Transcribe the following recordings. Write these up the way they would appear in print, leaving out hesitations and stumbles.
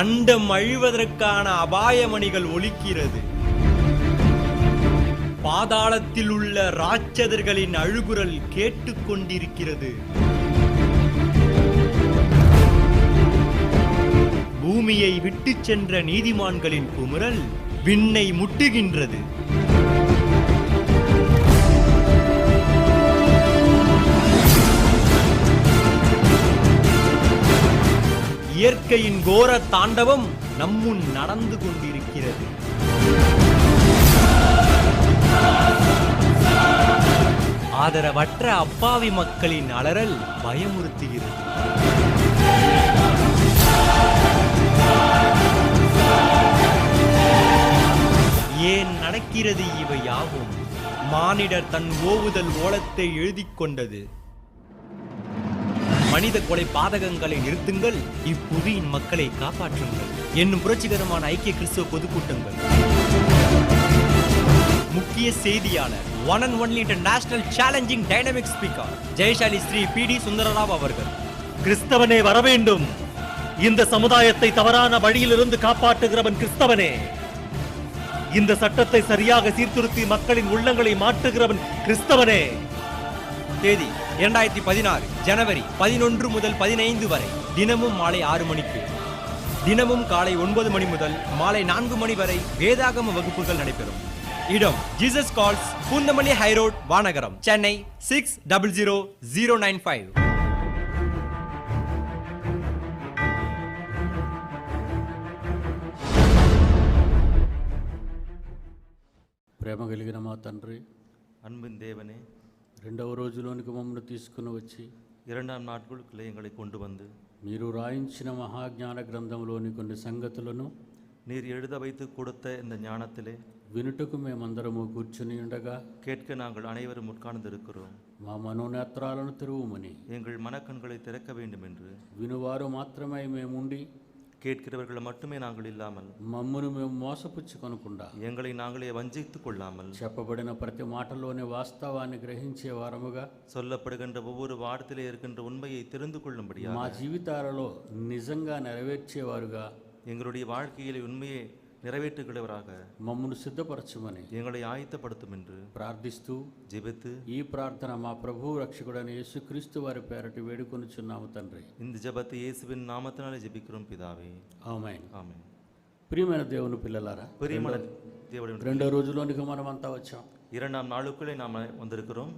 அண்டம் அழிவதற்கான அபாயமணிகள் ஒலிக்கிறது. பாதாளத்தில் உள்ள ராட்சதர்களின் அழுகுரல் கேட்டுக்கொண்டிருக்கிறது. பூமியை விட்டு சென்ற நீதிமான்களின் குமுறல் விண்ணை முட்டுகின்றது. இயற்கையின் கோர தாண்டவம் நம்முன் நடந்து கொண்டிருக்கிறது. ஆதரவற்ற அப்பாவி மக்களின் அலறல் பயமுறுத்துகிறது. ஏன் நடக்கிறது இவை யாவும்? மானிடர் தன் ஓவுதல் ஓலத்தை எழுதிக் கொண்டது. மனித கொலை பாதகங்களை நிறுத்துங்கள், இப்புவியின் மக்களை காப்பாற்றுங்கள் என்னும் புரட்சிகரமான ஐக்கிய கிறிஸ்துவ பொதுக்கூட்டங்கள். முக்கிய செய்தியாளர், one and only international challenging dynamic speaker Jayasali Shri P D. Sundararao அவர்கள். கிறிஸ்தவனே வரவேண்டும். இந்த சமுதாயத்தை தவறான வழியிலிருந்து காப்பாற்றுகிறவன் கிறிஸ்தவனே. இந்த சட்டத்தை சரியாக சீர்திருத்தி மக்களின் உள்ளங்களை மாற்றுகிறவன் கிறிஸ்தவனே. தேதி 2016 ஜனவரி 11 முதல் 15 வரை. தினமும் மாலை 6 மணிக்கு. தினமும் காலை 9 மணி முதல் மாலை 4 மணி வரை வேதாகம வகுப்புகள் நடைபெறும். இடம் Jesus calls, Poonamallee high road, Vanagaram, Chennai 600095. ప్రేమ కలిగిన మా తండ్రి, அன்பின் தேவனே, రెండవ రోజులోనికి మమ్మల్ని తీసుకుని వచ్చి இரண்டாம் நாட்களுக்குள்ளே எங்களை கொண்டு வந்து మీరు రాయించిన మహాజ్ఞాన గ్రంథంలోని కొన్ని సంగతులను நீர் எழுத வைத்து கொடுத்த இந்த ஞானத்திலே వినుటకు మేమందరము కూర్చుని ఉండగా கேட்க நாங்கள் அனைவரும் உட்கார்ந்திருக்கிறோம். మా మనోనేత్రాలను తెరువుమని, எங்கள் மனக்கண்களை திறக்க வேண்டும் என்று, వినువారు మాత్రమే మేముండి கேட்கிறவர்கள் மட்டுமே நாங்கள் இல்லாமல் మమ్మను మేము మోసపుచ్చుకొనకుండా எங்களை நாங்களே வஞ்சித்துக் கொள்ளாமல் చెప్పబడిన ప్రతి మాటలోని వాస్తవాన్ని గ్రహించే వారముగా சொல்லப்படுகின்ற ஒவ்வொரு வார்த்தையிலே இருக்கின்ற உண்மையை தெரிந்து கொள்ளும்படியாக మా జీవితాలలో నిజంగా నెరవేర్చేవారుగా எங்களுடைய வாழ்க்கையில் உண்மையை நிறைவேற்றுகிறவராக మమ్మను సిద్ధపరచమని எங்களை ஆயத்தப்படுத்தும் என்று ప్రార్థిస్తూ ஜெபித்து ఈ ప్రార్థన మా ప్రభువు రక్షకుడైన యేసుక్రీస్తు వారి పేరటి వేడుకొనుచున్నాము తండ్రి. இந்த ஜெபத்தை இயேசுவின் நாமத்தினாலே ஜெபிக்கிறோம் பிதாவே, ఆమేన్. ஆமென். ప్రియమైన దేవుని పిల్లలారా, பிரியமான தேவனுடைய రెండో రోజులోనికి మనమంతా వచ్చాం. இரண்டாம் நாளுக்குள்ளே நாம் வந்திருக்கிறோம்.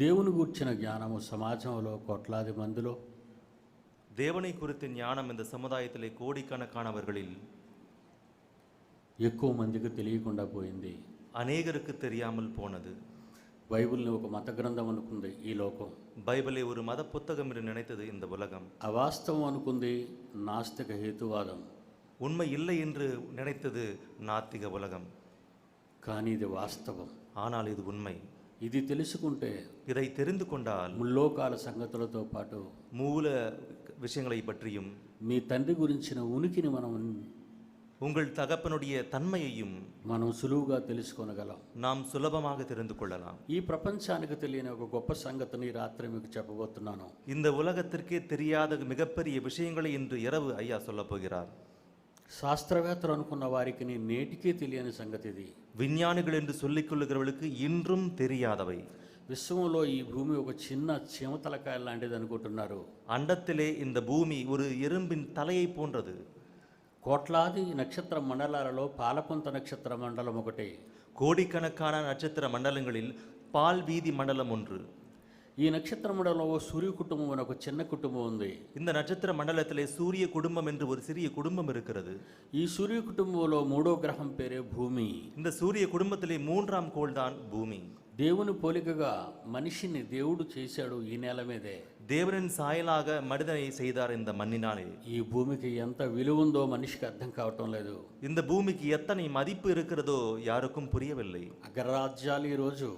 దేవుని గూర్చిన జ్ఞానము సమాజంలో కోట్లాది మందిలో, தேவனை குறித்த ஞானம் இந்த சமுதாயத்திலே கோடிக்கணக்கானவர்களில் ఎక్కువ మందికి తెలియకుండా పోయింది. அநேகருக்கு தெரியாமல் போனது. బైబిల్ని ఒక మత గ్రంథం అనుకుంది ఈ లోకం. பைபிளை ஒரு மத புத்தகம் என்று நினைத்தது இந்த உலகம். అవాస్తవం అనుకుంది నాస్తిక హేతువాదం. உண்மை இல்லை என்று நினைத்தது நாத்திக உலகம். కానీ ఇది వాస్తవం. ஆனால் இது உண்மை. ఇది తెలుసుకుంటే இதை தெரிந்து கொண்டால் ముల్లోకాల సంగతులతో పాటు மூல விஷயங்களை பற்றியும் మీ తండ్రి గురించిన ఉనికిని మనం உங்கள் தகப்பனுடைய தன்மையையும் మనం సులువుగా తెలుసుకోగలం. நாம் சுலபமாக தெரிந்து கொள்ளலாம். ఈ ప్రపంచానికి తెలియని ఒక గొప్ప సంగతిని రాత్రి మీకు చెప్పబోతున్నాను. இந்த உலகத்திற்கே தெரியாத மிகப்பெரிய விஷயங்களை இன்று இரவு ஐயா சொல்ல போகிறார். శాస్త్రవేత్తలు అనుకున్న వారికి నేటికే తెలియని సంగతి ఇది. விஞ்ஞானிகள் என்று சொல்லிக் கொள்ளுகிறவர்களுக்கு இன்றும் தெரியாதவை. విశ్వంలో ఈ భూమి ఒక చిన్న చీమతలకాయ లాంటిది అనుకుంటున్నారు. அண்டத்திலே இந்த பூமி ஒரு எறும்பின் தலையை போன்றது. కోట్లాది నక్షత్ర మండలాలలో పాలపుంత నక్షత్ర మండలం ఒకటి. கோடிக்கணக்கான நட்சத்திர மண்டலங்களில் பால் வீதி மண்டலம் ஒன்று. ఈ నక్షత్ర మండలంలో సూర్య కుటుంబం అనే ఒక చిన్న కుటుంబం ఉంది. இந்த நட்சத்திர மண்டலத்திலே சூரிய குடும்பம் என்று ஒரு சிறிய குடும்பம் இருக்கிறது. ఈ సూర్య కుటుంబంలో మూడో గ్రహం పేరే భూమి. இந்த சூரிய குடும்பத்திலே மூன்றாம் கோள் தான் பூமி. దేవుని పోలికగా మనిషిని దేవుడు చేశాడు ఈ నేల మీదే. தேவனின் சாயலாக மனிதனை செய்தார் இந்த மண்ணினாலே. ఈ భూమికి ఎంత విలువ ఉందో మనిషికి అర్థం కావటం లేదు. இந்த பூமிக்கு எத்தனை மதிப்பு இருக்கிறதோ யாருக்கும் புரியவில்லை. అగ్రరాజ్యాలు ఈరోజు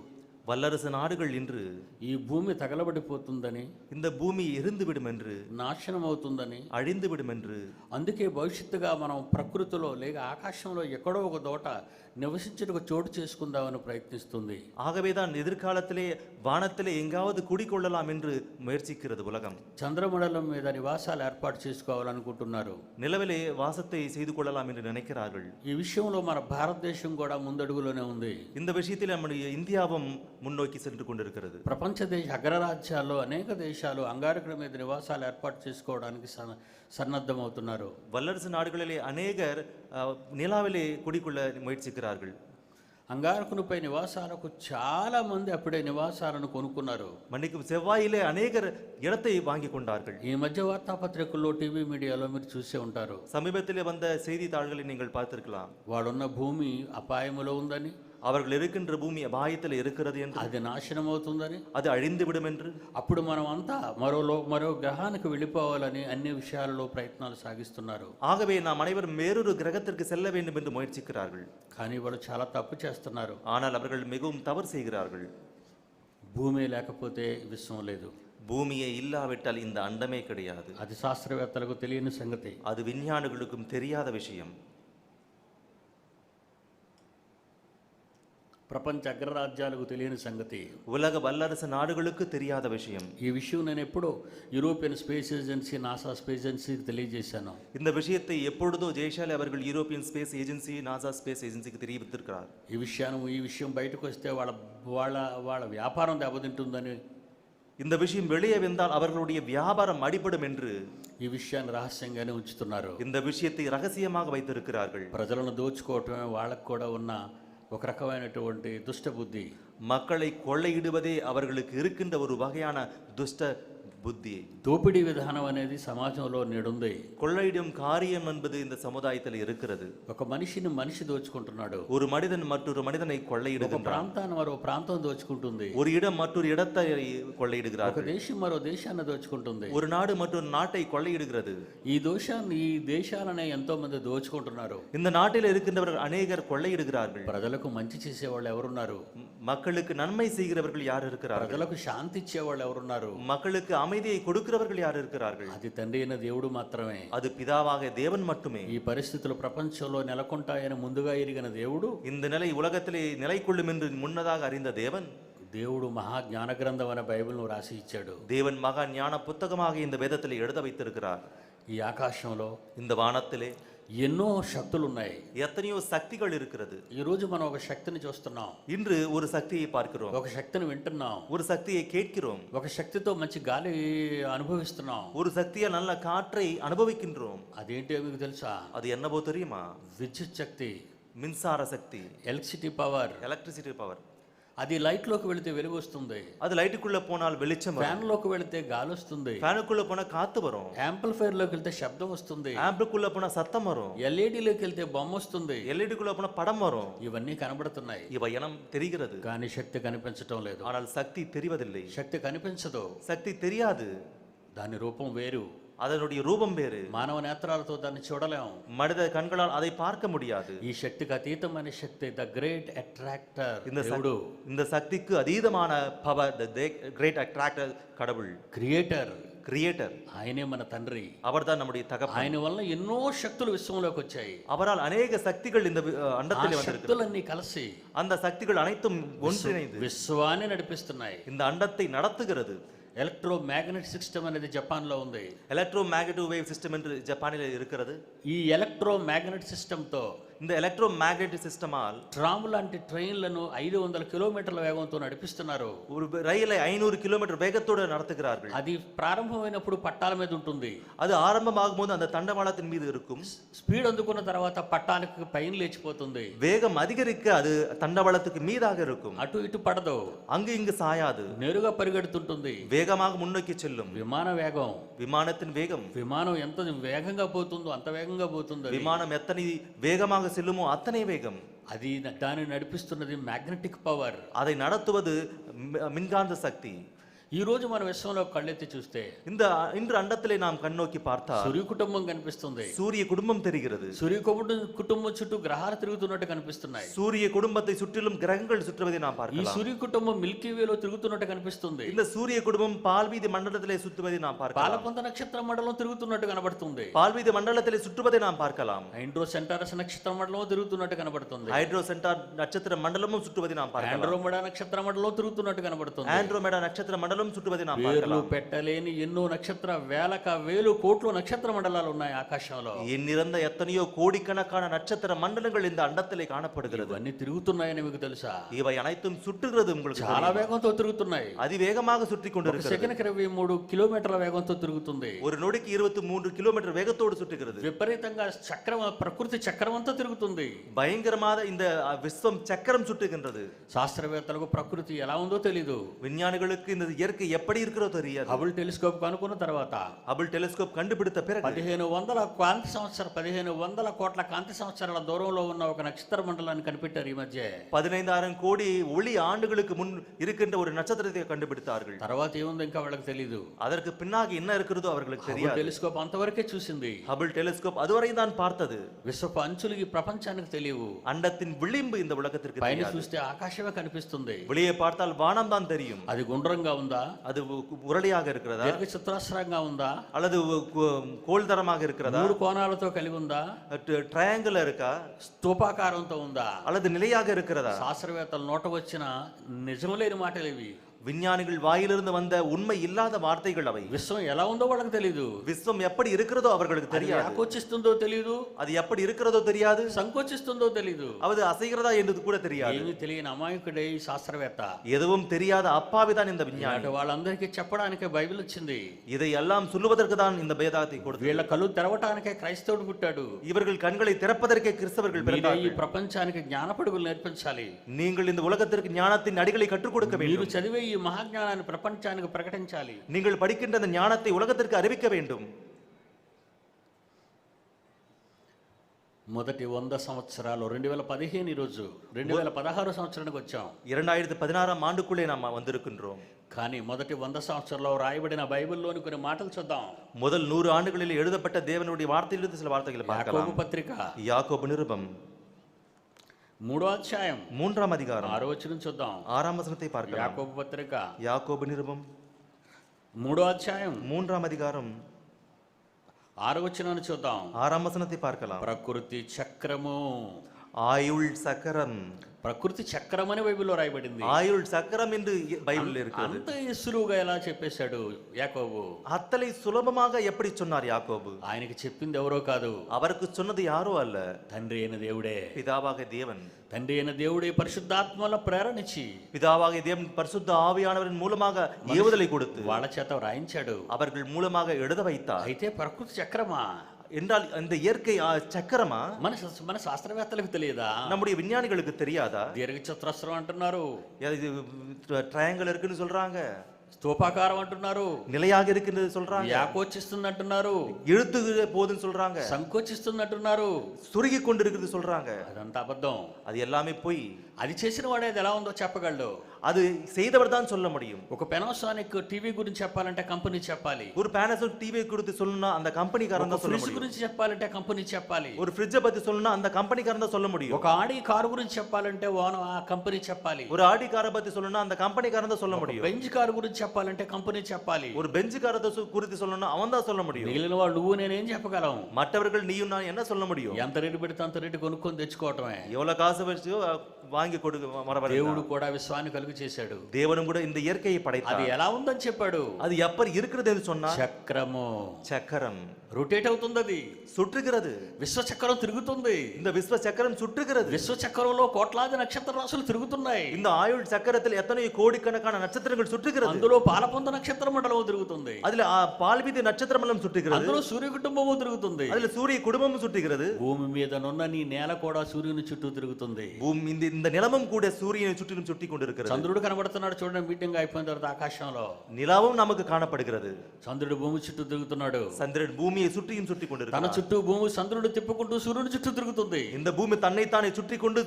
வல்லரசு நாடுகள் இன்று ఈ భూమి తగలబడిపోతుందని, இந்த பூமி எரிந்துவிடும் என்று, నాశనం అవుతుందని, அழிந்துவிடும் என்று, అందుకే భవిష్యత్తుగా మనం ప్రకృతిలో లేక ఆకాశంలో ఎక్కడో ఒక దోట నివసించుటకు చోటు చేసుకుందామని ప్రయత్నిస్తుంది. ஆகவேதான் எதிர்காலத்திலே வானத்திலே எங்காவது குடிக்கொள்ளலாம் என்று முயற்சிக்கிறது உலகம். చంద్రమండలం మీద నివాసాలు ఏర్పాటు చేసుకోవాలనుకుంటున్నారు. நிலவிலே வாசத்தை செய்து கொள்ளலாம் என்று நினைக்கிறார்கள். ఈ విషయంలో మన భారతదేశం కూడా ముందడుగులోనే ఉంది. இந்த விஷயத்தில் நம்முடைய இந்தியாவும் முன்னோக்கி சென்று கொண்டிருக்கிறது. ప్రపంచ దేశ అగ్రరాజ్యాల్లో అనేక దేశాలు అంగారకుల మీద నివాసాలు ఏర్పాటు చేసుకోవడానికి సన్నద్ధమవుతున్నారు. வல்லரசு நாடுகளிலே அநேகர் நிலாவிலே குடிக்கொள்ள முயற்சிக்கிறார்கள். అంగారకునిపై నివాసాలకు చాలా మంది అప్పుడే నివాసాలను కొనుక్కున్నారు. மன்னிக்கும், செவ்வாயிலே அநேகர் இடத்தை வாங்கி கொண்டார்கள். ఈ మధ్య వార్తాపత్రికల్లో టీవీ మీడియాలో మీరు చూసే ఉంటారు. சமீபத்திலே வந்த செய்தித்தாள்களை நீங்கள் பார்த்திருக்கலாம். వాడున్న భూమి అపాయములో ఉందని, அவர்கள் இருக்கின்ற பூமி அபாயத்தில் இருக்கிறது என்று, అది నాశనం అవుతుందని, அது அழிந்துவிடும் என்று, అప్పుడు మనం అంతా మరో గ్రహానికి వెళ్ళిపోవాలని అన్ని విషయాలలో ప్రయత్నాలు సాగిస్తున్నారు. ஆகவே நாம் அனைவரும் வேறொரு கிரகத்திற்கு செல்ல வேண்டும் என்று முயற்சிக்கிறார்கள். కానీ వాళ్ళు చాలా తప్పు చేస్తున్నారు. ஆனால் அவர்கள் மிகவும் தவறு செய்கிறார்கள். భూమి లేకపోతే విశ్వం లేదు. பூமியே இல்லாவிட்டால் இந்த அண்டமே கிடையாது. అది శాస్త్రవేత్తలకు తెలియని సంగతి. அது விஞ்ஞானிகளுக்கும் தெரியாத விஷயம். ప్రపంచ అగ్రరాజ్యాలకు తెలియని సంగతి. உலக வல்லரசு நாடுகளுக்கு தெரியாத விஷயம். ఈ విషయం నేను ఎప్పుడో European space agency, NASA space ఏజెన్సీకి తెలియజేశాను. இந்த விஷயத்தை எப்பொழுதோ ஜெய்ஷாலி அவர்கள் European space agency, NASA space ஏஜென்சிக்கு தெரிவித்திருக்கிறார். ఈ విషయం బయటకు వస్తే వాళ్ళ వ్యాపారం దెబ్బతింటుందని, இந்த விஷயம் வெளியே வந்தால் அவர்களுடைய வியாபாரம் அடிபடும் என்று ఈ విషయాన్ని రహస్యంగానే ఉంచుతున్నారు. இந்த விஷயத்தை ரகசியமாக வைத்திருக்கிறார்கள். ప్రజలను దోచుకోవటమే వాళ్ళకు కూడా ఉన్న ఒక రకమైనటువంటి దుష్ట బుద్ధి. மக்களை கொள்ளையிடுவதே அவர்களுக்கு இருக்கின்ற ஒரு வகையான துஷ்ட புத்தி. దోపిడీ విధానం అనేది సమాజంలో నేడుంది. கொள்ளையிடும் காரியம் என்பது இந்த சமுதாயத்தில் இருக்கிறது. ఒక మనిషిని మనిషి దోచుకుంటున్నాడు. ஒரு மனிதன் மற்றொரு மனிதனை ఒక கொள்ளையிடுகின்றான். ప్రాంతాన్ని మరో ప్రాంతం దోచుకుంటుంది. ஒரு இடம் மற்றொரு இடத்தை ఒక கொள்ளையிடுகிறார்கள். దేశం మరో దేశాన్ని దోచుకుంటుంది. ஒரு நாடு மற்றொரு நாட்டை கொள்ளையிடுகிறது. ఈ దేశాలనే ఎంతో మంది దోచుకుంటున్నారు. இந்த நாட்டில் இருக்கின்றவர்கள் அநேகர் கொள்ளையிடுகிறார்கள். ప్రజలకు మంచి చేసేవాళ్ళు ఎవరున్నారు? மக்களுக்கு நன்மை செய்கிறவர்கள் யார் இருக்கிறார்கள்? ప్రజలకు శాంతి ఇచ్చేవాళ్ళు ఎవరున్నారు? மக்களுக்கு அமைதியை கொடுக்கிறவர்கள் யார் இருக்கிறார்கள்? అది తండ్రి అయిన దేవుడు మాత్రమే. அது பிதாவாக தேவன் மட்டுமே. ఈ పరిస్థితులు ప్రపంచంలో నెలకొంటాయని ముందుగా ఎరిగిన దేవుడు, இந்த நிலை உலகத்திலே நிலை கொள்ளும் என்று முன்னதாக அறிந்த தேவன், దేవుడు మహా జ్ఞాన గ్రంథం అనే బైబిల్ను రాసి ఇచ్చాడు. தேவன் மகா ஞான புத்தகமாக இந்த வேதத்திலே எழுத வைத்திருக்கிறார். ఈ ఆకాశంలో இந்த வானத்திலே ఎన్నో శక్తులు ఉన్నాయి. எத்தனையோ சக்திகள் இருக்கிறது. ఈ రోజు మనం ఒక శక్తిని చూస్తున్నాం. இன்று ஒரு சக்தியை பார்க்கிறோம். ఒక శక్తిని వింటున్నాం. ஒரு சக்தியை கேட்கிறோம். ఒక శక్తితో మంచి గాలి అనుభవిస్తున్నాం. ஒரு சக்தியால் நல்ல காற்றை அனுபவிக்கின்றோம். అదేంటో మీకు తెలుసా? அது என்னவோ தெரியுமா? విద్యుత్ శక్తి, மின்சார சக்தி, ఎలక్ట్రిసిటీ పవర్. Electricity power. అది లైట్లోకి వెళితే వెలుగు వస్తుంది. அது லைட்டுக்குள்ள போனால் வெளிச்சம் வரும். ఫ్యాన్లోకి వెళితే గాలి వస్తుంది. ஃபேனுக்குள்ள போனா காத்து வரும். యాంప్లిఫైర్లోకి వెళ్తే శబ్దం వస్తుంది. ஆம்புக்குள்ள போனா சத்தம் வரும். ఎల్ఈడిలోకి వెళ్తే బొమ్మ వస్తుంది. எல்இடிக்குள்ள போனா படம் வரும். ఇవన్నీ కనబడుతున్నాయి. இவை இனம் தெரிகிறது. కానీ శక్తి కనిపించటం లేదు. ஆனால் சக்தி தெரிவதில்லை. శక్తి కనిపించదు. சக்தி தெரியாது. దాని రూపం వేరు. அதனுடைய ரூபம் வேறு. మానవ నేత్రాలతో దాన్ని చూడలేం. மனித கண்களால் அதை பார்க்க முடியாது. ఈ శక్తికి అతీతమైన శక్తి, ద గ్రేట్ అట్రాక్టర్, దేవుడు. இந்த சக்திக்கு அதீதமான பவர், தி கிரேட் அட்ராக்டர், கடவுள், క్రియేటర్, கிரியேட்டர். ఆయనే మన తండ్రి. அவர்தான் நம்முடைய தகப்பன். ఆయన వల్ల ఎన్నో శక్తులు విశ్వంలోకి వచ్చాయి. அவரால் அநேக சக்திகள் இந்த அண்டத்திலே வந்திருக்கிறது. శక్తులన్నీ కలిసి அந்த சக்திகள் அனைத்தும் ஒன்றிணைந்து విశ్వాన్ని నడిపిస్తున్నాయి. இந்த அண்டத்தை நடத்துகிறது. ఎలక్ట్రో మ్యాగ్నెట్ సిస్టమ్ అనేది జపాన్లో ఉంది. எலக்ட்ரோ மேக்னெட்டிக் வேவ் சிஸ்டம் என்று ஜப்பானில் இருக்கிறது. ఈ ఎలక్ట్రో మ్యాగ్నెట్ సిస్టంతో, இந்த எலக்ட்ரோ மேக்னெட்டிக் சிஸ்டமால் ట్రామ్ లాంటి ట్రైన్లను 500 కిలోమీటర్ల వేగంతో నడిపిస్తున్నారు. ஒரு ரயிலை 500 கிலோமீட்டர் வேகத்தோடு நடத்துகிறார்கள். అది ప్రారంభమైనప్పుడు పట్టాల మీద ఉంటుంది. அது ஆரம்பமாகும் போது அந்த தண்டவாளத்தின் மீது இருக்கும். స్పీడ్ అందుకున్న తర్వాత పట్టానికి పైన లేచిపోతుంది. வேகம் அதிகரிக்க அது தண்டவாளத்துக்கு மீதாக இருக்கும். అటు ఇటు పడదు. அங்கு இங்கு சாயாது. నేరుగా పరిగెడుతుంటుంది. வேகமாக முன்னோக்கி செல்லும். విమాన వేగం, விமானத்தின் வேகம். విమానం ఎంత వేగంగా పోతుందో అంత వేగంగా పోతుంది. விமானம் எத்தனை வேகமாக செல்லுமோ அத்தனை வேகம். అది దాన్ని నడిపిస్తున్నది మ్యాగ్నెటిక్ పవర్. அதை நடத்துவது மின்காந்த சக்தி. ఈ రోజు మన విశ్వంలో కళ్ళెత్తి చూస్తే இன்று அண்டத்திலே நாம் கண்ணோக்கி பார்த்தால் సూర్య కుటుంబం కనిపిస్తుంది. சூரிய குடும்பம் தெரிகிறது. సూర్య కుటుంబం చుట్టూ గ్రహాలు తిరుగుతున్నట్టు కనిపిస్తున్నాయి. சூரிய குடும்பத்தை சுற்றிலும் கிரகங்கள் சுற்றுவதை நாம் ఈ பார்க்கலாம். సూర్య కుటుంబం మిల్కీ వేలో తిరుగుతున్నట్టు కనిపిస్తుంది. இந்த சூரிய குடும்பம் பால்வீதி மண்டலத்திலே சுற்றுவதை நாம் பார்க்கலாம். పాలపొంత నక్షత్ర మండలం తిరుగుతున్నట్టు కనబడుతుంది. பால்வீதி மண்டலத்திலே சுற்றுவதை நாம் பார்க்கலாம். హైడ్రో సెంటారస్ నక్షత్ర మండలం తిరుగుతున్నట్టు కనబడుతుంది. ஹைட்ரோ சென்டார் நட்சத்திர மண்டலமும் சுற்றுவதை நாம் பார்க்கலாம். ఆండ్రోమెడా నక్షత్ర మండలం తిరుగుతున్నట్టు కనబడుతుంది. ஆண்ட்ரோமேடா நட்சத்திர மண்டலம் சுற்றுவதை நாம் వేర్లు பார்க்கலாம். పెట్టలేని ఎన్నో నక్షత్ర వేలు కోట్ల నక్షత్ర మండలాలు ఉన్నాయి ఆకాశంలో. எண்ணிறந்த எத்தனையோ கோடிக்கணக்கான நட்சத்திர மண்டலங்கள் இந்த அண்டத்திலே காணப்படுகிறது. ఇవన్నీ తిరుగుతున్నాయని మీకు తెలుసా? இவை அனைத்தும் சுற்றுகிறது உங்களுக்கு చాలా தெரியுமா? వేగంతో తిరుగుతున్నాయి. அதிவேகமாக சுற்றி கொண்டிருக்கிறது. సెకనుకి 23 కిలోమీటర్ల వేగంతో తిరుగుతుంది. ஒரு நொடிக்கு 23 கிலோமீட்டர் வேகத்தோடு சுற்றுகிறது. విపరీతంగా ప్రకృతి చక్రమంతా తిరుగుతుంది. பயங்கரமாக இந்த விஸ்வம் சக்கரம் சுற்றுகின்றது. శాస్త్రవేత్తలకు ప్రకృతి ఎలా ఉందో తెలీదు. விஞ்ஞானிகளுக்கு இந்த இயற்கை எப்படி இருக்கிறதோ தெரியாது. హబుల్ టెలిస్కోప్ కనుక్కున్న తర్వాత ஹபிள் டெலிஸ்கோப் கண்டுபிடித்த பிறகு 1500 కోట్ల కాంతి సంవత్సరాల దూరంలో ఉన్న ఒక నక్షత్ర మండలాన్ని కనిపెట్టారు ఈ మధ్య. 15,000 கோடி ஒளி ஆண்டுகளுக்கு முன் இருக்கின்ற ஒரு நட்சத்திரத்தை கண்டுபிடித்தார்கள். తర్వాత ఏముందో ఇంకా వాళ్ళకి తెలీదు. அதற்கு பின்னாக என்ன இருக்கிறதோ அவர்களுக்கு தெரியாது. టెలిస్కోప్ అంతవరకే చూసింది. ஹபிள் டெலிஸ்கோப் அதுவரை தான் பார்த்தது. విశ్వపు అంచులు ఈ ప్రపంచానికి తెలియవు. அண்டத்தின் விளிம்பு இந்த உலகத்திற்கு పైన தெரியாது. చూస్తే ఆకాశమే కనిపిస్తుంది. வெளியே பார்த்தால் வானம் தான் தெரியும். అది గుండ్రంగా ఉందా, அது உருளையாக இருக்கிறதா దీర్ఘ చతురస్రంగా ఉందా, அல்லது கோள்தரமாக இருக்கிறதா, 3 కోణాలతో కలిగి ఉందా, ட்ரையாங்கிள் இருக்கா స్తూపాకారంతో ఉందా? அல்லது நிலையாக இருக்கிறதா? శాస్త్రవేత్తల నోట వచ్చిన నిజం లేని మాటలు ఇవి. விஞ்ஞானிகள் வாயிலிருந்து வந்த உண்மை இல்லாத வார்த்தைகள் அவை. విశ్వం ఎలా ఉందో వాళ్ళకి తెలీదు. விஸ்வம் எப்படி இருக்கிறதோ அவர்களுக்கு தெரியாது. ఆకోచిస్తుందో తెలీదు, அது எப்படி இருக்கிறதோ தெரியாது. సంకోచిస్తుందో తెలీదు. அது అసைகிறதா என்பது கூட தெரியாது. ఏమీ తెలియని అమాయకుడే ఈ శాస్త్రవేత్త. எதுவும் தெரியாத அப்பாவிதான் இந்த விஞ்ஞானி. ఇలాంటి వాళ్ళందరికీ చెప్పడానికే బైబిల్ వచ్చింది. இதை எல்லாம் சொல்லுவதற்கு தான் இந்த வேதாகத்தை கொடுத்தது. వీళ్ళ కళ్ళు తెరవటానికే క్రైస్తవుడు పుట్టాడు. இவர்கள் கண்களை திறப்பதற்கே கிறிஸ்தவர்கள் మీరే ఈ பிறந்தார்கள். ప్రపంచానికి జ్ఞానపడుగులు నేర్పించాలి. நீங்கள் இந்த உலகத்திற்கு ஞானத்தின் அடிகளை கற்றுக் கொடுக்க మీరు வேண்டும். చదివే ఈ మహాజ్ఞానాన్ని ప్రపంచానికి ప్రకటించాలి. நீங்கள் படிக்கின்ற அந்த ஞானத்தை உலகத்திற்கு அறிவிக்க வேண்டும். మొదటి 100 సంవత్సరాలు 2015 ఈరోజు 2016 సంవత్సరానికి వచ్చాం. 2016 ஆண்டுக்குள்ளே நாம் வந்திருக்கின்றோம். కానీ మొదటి 100 సంవత్సరాల్లో రాయబడిన బైబిల్లోని కొన్ని మాటలు చూద్దాం. முதல் 100 ஆண்டுகளில் எழுதப்பட்ட தேவனுடைய வார்த்தையிலிருந்து சில வார்த்தைகளை యాకోబు பார்க்கலாம். పత్రిక யாக்கோபு நிருபம் 3వ అధ్యాయం 3ஆம் அதிகாரம் 6వ వచనం చూద్దాం. 6ஆம் வசனத்தை பார்க்கலாம். యాకోబు పత్రిక யாக்கோபு நிருபம் 3వ అధ్యాయం 3ஆம் அதிகாரம் 6వ వచనాన్ని చూద్దాం. 6ஆம் వசனத்தை பார்க்கலாம். ప్రకృతి చక్రము, ஆயுள் சக்கரம். ప్రకృతి చక్రం అని బైబిల్లో రాయబడింది. ஆயுள் சக்கரம் என்று பைபிளில் இருக்கிறது. అంత సులువుగా ఎలా చెప్పేశాడు యాకోబు? அத்தலை சுலபமாக எப்படி சொன்னார் யாக்கோபு? ఆయనకి చెప్పింది ఎవరో కాదు, அவருக்கு சொன்னது யாரோ அல்ல, తండ్రి అయిన దేవుడే. பிதாவாக தேவன். తండ్రి అయిన దేవుడే పరిశుద్ధాత్మల ప్రేరణించి பிதாவாக தேவன் பரிசுத்த ஆவியானவரின் மூலமாக ஏவுதலை கொடுத்து వాళ్ళ చేత రాయించాడు. அவர்கள் மூலமாக எழுத வைத்தார். అయితే ప్రకృతి చక్రమా என்றால் இந்த இயற்கை சக்கரமா మన శాస్త్రవేత్తలకు తెలియదా? நம்முடைய விஞ்ஞானிகளுக்கு தெரியாதா? దీర్ఘ చతురస్రం అంటున్నారు, ட்ரையாங்கிள் இருக்குன்னு சொல்றாங்க, స్తూపాకారం అంటున్నారు, நிலையாக இருக்குன்னு சொல்றாங்க, వ్యాకోచిస్తుంది అంటున్నారు, இழுத்து போதுன்னு சொல்றாங்க, సంకోచిస్తుంది అంటున్నారు, சுருகி கொண்டிருக்குது சொல்றாங்க. అదంతా అబద్ధం. அது எல்லாமே பொய். అది చేసిన వాడే అది ఎలా ఉందో చెప్పగలడు. அது செய்தவர் தான் சொல்ல முடியும். ఒక పెనాసోనిక్ టీవీ గురించి చెప్పాలంటే కంపెనీ చెప్పాలి. ஒரு பேனசோனிக் டிவி கொடுத்து சொல்லணும்னா அந்த கம்பெனிக்காரன் தான் சொல்ல ఫ్రిడ్జ్ முடியும். గురించి చెప్పాలంటే కంపెనీ చెప్పాలి. ஒரு ஃப்ரிட்ஜை பத்தி சொல்லணும்னா அந்த கம்பெனிக்காரன் தான் சொல்ல முடியும். ఒక ఆడి కారు గురించి చెప్పాలంటే ఆ కంపెనీ చెప్పాలి. ஒரு ஆடி காரை பத்தி சொல்லணும்னா அந்த கம்பெனிக்காரன் தான் சொல்ல முடியும். బెంజ్ కారు గురించి చెప్పాలంటే కంపెనీ చెప్పాలి. ஒரு பெஞ்ச் காரத்தை குறித்து சொல்லணும்னா அவன் தான் சொல்ல முடியும். మిగిలిన వాళ్ళు నువ్వు నేనేం చెప్పగలం? மற்றவர்கள் நீயும் நான் என்ன சொல்ல முடியும்? ఎంత రేటు పెడితే అంత రేటు కొనుక్కొని తెచ్చుకోవటమే. எவ்வளவு காசு வச்சு வாங்கி கொடுக்க దేవుడు కూడా విశ్వాన్ని కలుగు చేశాడు. தேவனும் கூட இந்த இயற்கையை అది படைத்தார். ఎలా ఉందని చెప్పాడు? அது எப்படி இருக்கிறது என்று சொன்னார். చక్రము, சக்கரம் రొటేట్ అవుతుంది, అది சுற்றுகிறது. విశ్వ చక్రం తిరుగుతుంది. இந்த விஸ்வ சக்கரம் சுற்றுகிறது. విశ్వ చక్రంలో కోట్లాది నక్షత్ర రాశులు తిరుగుతున్నాయి. இந்த ஆயுள் சக்கரத்தில் எத்தனை கோடிக்கணக்கான நட்சத்திரங்கள் சுற்றுகிறது. అందులో పాలపొంద నక్షత్ర మండలం తిరుగుతుంది. அதுல பால்வீதி நட்சத்திர மண்டலம் சுற்றுகிறது. అందులో సూర్య కుటుంబము తిరుగుతుంది. அதுல சூரிய குடும்பமும் சுற்றுகிறது. భూమి మీద నున్న నీ నేల కూడా సూర్యుని చుట్టూ తిరుగుతుంది. இந்த நிலமும் கூட சூரியனை சுற்றிலும் சுற்றி கொண்டிருக்கிறது. చంద్రుడు కనబడుతున్నాడు చూడండి, మీటింగ్ అయిపోయిన తర్వాత ఆకాశంలో நிலாவும் நமக்கு காணப்படுகிறது. చంద్రుడు భూమి చుట్టూ తిరుగుతున్నాడు. சந்திரன் பூமியை சுற்றியும் சுற்றி తన கொண்டிருக்கிறார். చుట్టూ భూమి చంద్రుడు తిప్పుకుంటూ సూర్యుని చుట్టూ తిరుగుతుంది. இந்த பூமி தன்னைத்தானே சுற்றி கொண்டு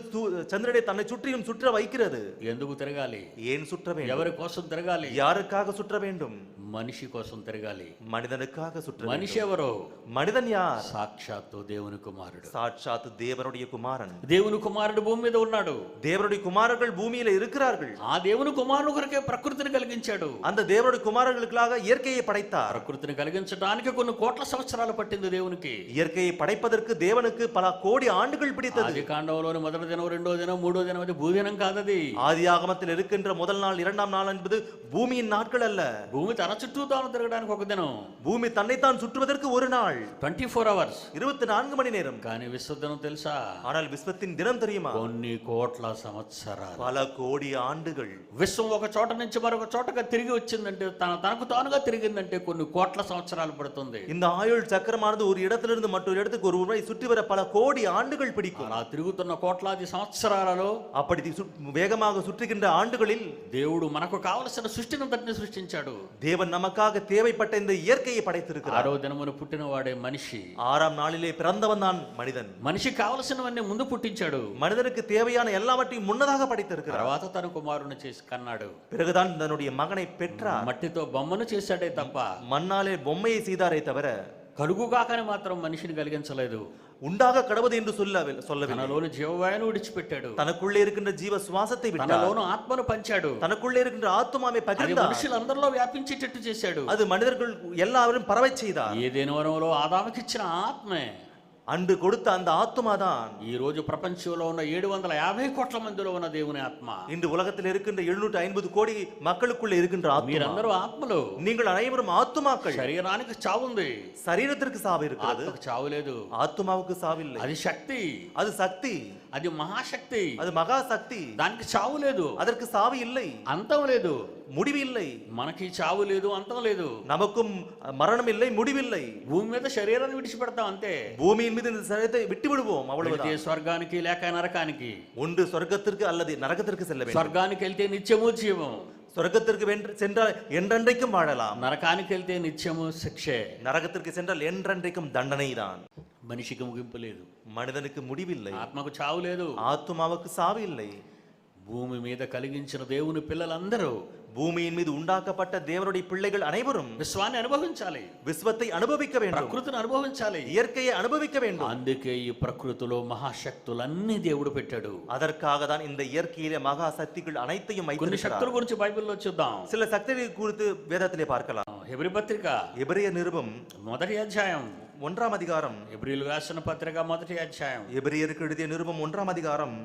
சந்திரனை தன்னை சுற்றியும் சுற்ற வைக்கிறது. ఎందుకు తిరగాలి? ஏன் சுற்ற வேண்டும்? ఎవరి కోసం తిరగాలి? யாருக்காக சுற்ற வேண்டும்? మనిషి కోసం తిరగాలి. மனிதனுக்காக சுற்ற మనిషి வேண்டும். ఎవరు? மனிதன் யார்? సాక్షాత్తు దేవుని కుమారుడు. சாட்சாத் தேவனுடைய குமாரன். దేవుని కుమారుడు భూమి మీద ఉన్నాడు. தேவனுடைய குமாரர்கள் பூமியில இருக்கிறார்கள். ఆ దేవుని కుమారుడు కొరకే ప్రకృతిని కలిగించాడు. அந்த தேவனுடைய குமாரர்களுக்காக இயற்கையை படைத்தார். ప్రకృతిని కలిగించడానికి కొన్ని కోట్ల సంవత్సరాలు పట్టింది దేవునికి. இயற்கையை படைப்பதற்கு தேவனுக்கு பல கோடி ஆண்டுகள் பிடித்தது. ఆది కాండంలోని మొదటి దినం, రెండో దినం, మూడో దినం అది భూదినం కాదది. ஆதியாகமத்தில் இருக்கின்ற முதல் நாள், இரண்டாம் நாள் என்பது பூமியின் நாட்கள் அல்ல. భూమి తన చుట్టూ తాను తిరగడానికి ఒక దినం. பூமி தன்னைத்தான் சுற்றுவதற்கு ஒரு நாள், 24 hours. 24 மணி நேரம். కానీ విశ్వదినం తెలుసా? ஆனால் விஸ்வத்தின் தினம் தெரியுமா? కొన్ని కోట్ల సంవత్సరాలు. பல கோடி ஆண்டுகள். విశ్వం ఒక చోట నుంచి మరొక చోటగా తిరిగి వచ్చిందంటే, తనకు తానుగా తిరిగిందంటే కొన్ని కోట్ల సంవత్సరాలు పడుతుంది. இந்த ஆயுள் சக்கரமானது ஒரு இடத்திலிருந்து மற்றொரு இடத்துக்கு ஒரு முறை சுற்றி வர பல கோடி ஆண்டுகள் பிடிக்கும். అలా తిరుగుతున్న కోట్లాది సంవత్సరాలలో அப்படி வேகமாக சுற்றுகின்ற ஆண்டுகளில் దేవుడు మనకు కావలసిన సృష్టిని అంతటిని సృష్టించాడు. தேவன் நமக்காக தேவைப்பட்ட இந்த இயற்கையை படைத்திருக்கிறார். 6వ దినమున పుట్టినవాడే మనిషి. 6ஆம் நாளிலே பிறந்தவன் தான் மனிதன். మనిషి కావలసినవన్నీ ముందు పుట్టించాడు. மனிதனுக்கு தேவையான எல்லாவற்றையும் முன்னதாக படைத்திருக்கிறார். తర్వాత తన కుమారుని చేసి కన్నాడు. பிறகுதான் தன்னுடைய மகனை பெற்றார். మట్టితో బొమ్మను చేశాడే తప్ప மண்ணாலே பொம்மையை செய்தாரே தவிர కలుగుగాకని మాత్రం మనిషిని కలిగించలేదు. உண்டாக கடவுது என்று சொல்லவில்லை. తనలోని జీవవాయువును విడిచిపెట్టాడు. தனக்குள்ளே இருக்கின்ற ஜீவ சுவாசத்தை விட்டார். తనలోను ఆత్మను పంచాడు. தனக்குள்ளே இருக்கின்ற ஆத்துமாவை అది பகிர்ந்தார். మనుషులందరిలో వ్యాపించేటట్టు చేశాడు. அது మనిதர்கள் எல்லாரும் பரவச் செய்தார். ఏదైనా వనంలో ఆదాముకి ఇచ్చిన ఆత్మే அன்று கொடுத்த அந்த ஆத்துமாதான் ఈ రోజు ప్రపంచంలో ఉన్న 750 కోట్ల మందిలో ఉన్న దేవుని ఆత్మ. இன்று உலகத்தில் இருக்கின்ற 750 கோடி மக்களுக்குள்ள இருக்கின்ற ஆத்துமா. మీరందరూ ఆత్మలు. நீங்கள் அனைவரும் ஆத்துமாக்கள். శరీరానికి చావు ఉంది, சரீரத்திற்கு சாவு இருக்கிறது, ఆత్మకు చావు లేదు. ஆத்துமாவுக்கு சாவில்லை. అది శక్తి, அது சக்தி, అది మహాశక్తి. அது மகா சக்தி. దానికి చావు లేదు, அதற்கு சாவு இல்லை, అంతం లేదు. முடிவு இல்லை. మనకి చావు లేదు, అంతం లేదు. நமக்கும் மரணம் இல்லை, முடிவில்லை. భూమి మీద శరీరాన్ని విడిచిపెడతాం అంతే. பூமியின் மீது இந்த சரீரத்தை விட்டு விடுவோம், அவ்வளவுதான். వెళితే స్వర్గానికి లేక నరకానికి. ஒன்று சொர்க்கத்திற்கு அல்லது நரகத்திற்கு செல்ல வேண்டும். స్వర్గానికి వెళ్తే నిత్యము జీవం, சொர்க்கத்திற்கு சென்றால் என்றென்றைக்கும் வாழலாம். నరకానికి వెళ్తే నిత్యము శిక్షే. நரகத்திற்கு சென்றால் என்றென்றைக்கும் தண்டனை தான். మనిషికి ముగింపు లేదు, மனிதனுக்கு முடிவில்லை, ఆత్మకు చావు లేదు. ஆத்துமாவுக்கு சாவு இல்லை. భూమి మీద కలిగించిన దేవుని పిల్లలందరూ பூமியின் மீது உண்டாக்கப்பட்ட தேவனுடைய பிள்ளைகள் அனைவரும் విశ్వాన్ని అనుభవించాలి, விஸ்வத்தை அனுபவிக்க வேண்டும், ప్రకృతిని అనుభవించాలి. இயற்கையை அனுபவிக்க வேண்டும். అందుకే ఈ ప్రకృతిలో మహాశక్తులన్నీ దేవుడు పెట్టాడు. அதற்காக தான் இந்த இயற்கையிலே மகா சக்திகள் அனைத்தையும் కొన్ని வைத்திருக்கிறார். శక్తుల గురించి బైబిల్లో చూద్దాం. சில சக்திகளை குறித்து வேதத்திலே பார்க்கலாம். హెబ్రీ పత్రిక எபிரேய நிருபம் 1వ అధ్యాయం, 1ஆம் அதிகாரம். హెబ్రీయులకు రాసిన పత్రిక 1వ అధ్యాయం எபிரேயருக்கு எழுதிய நிருபம் 1ஆம் அதிகாரம்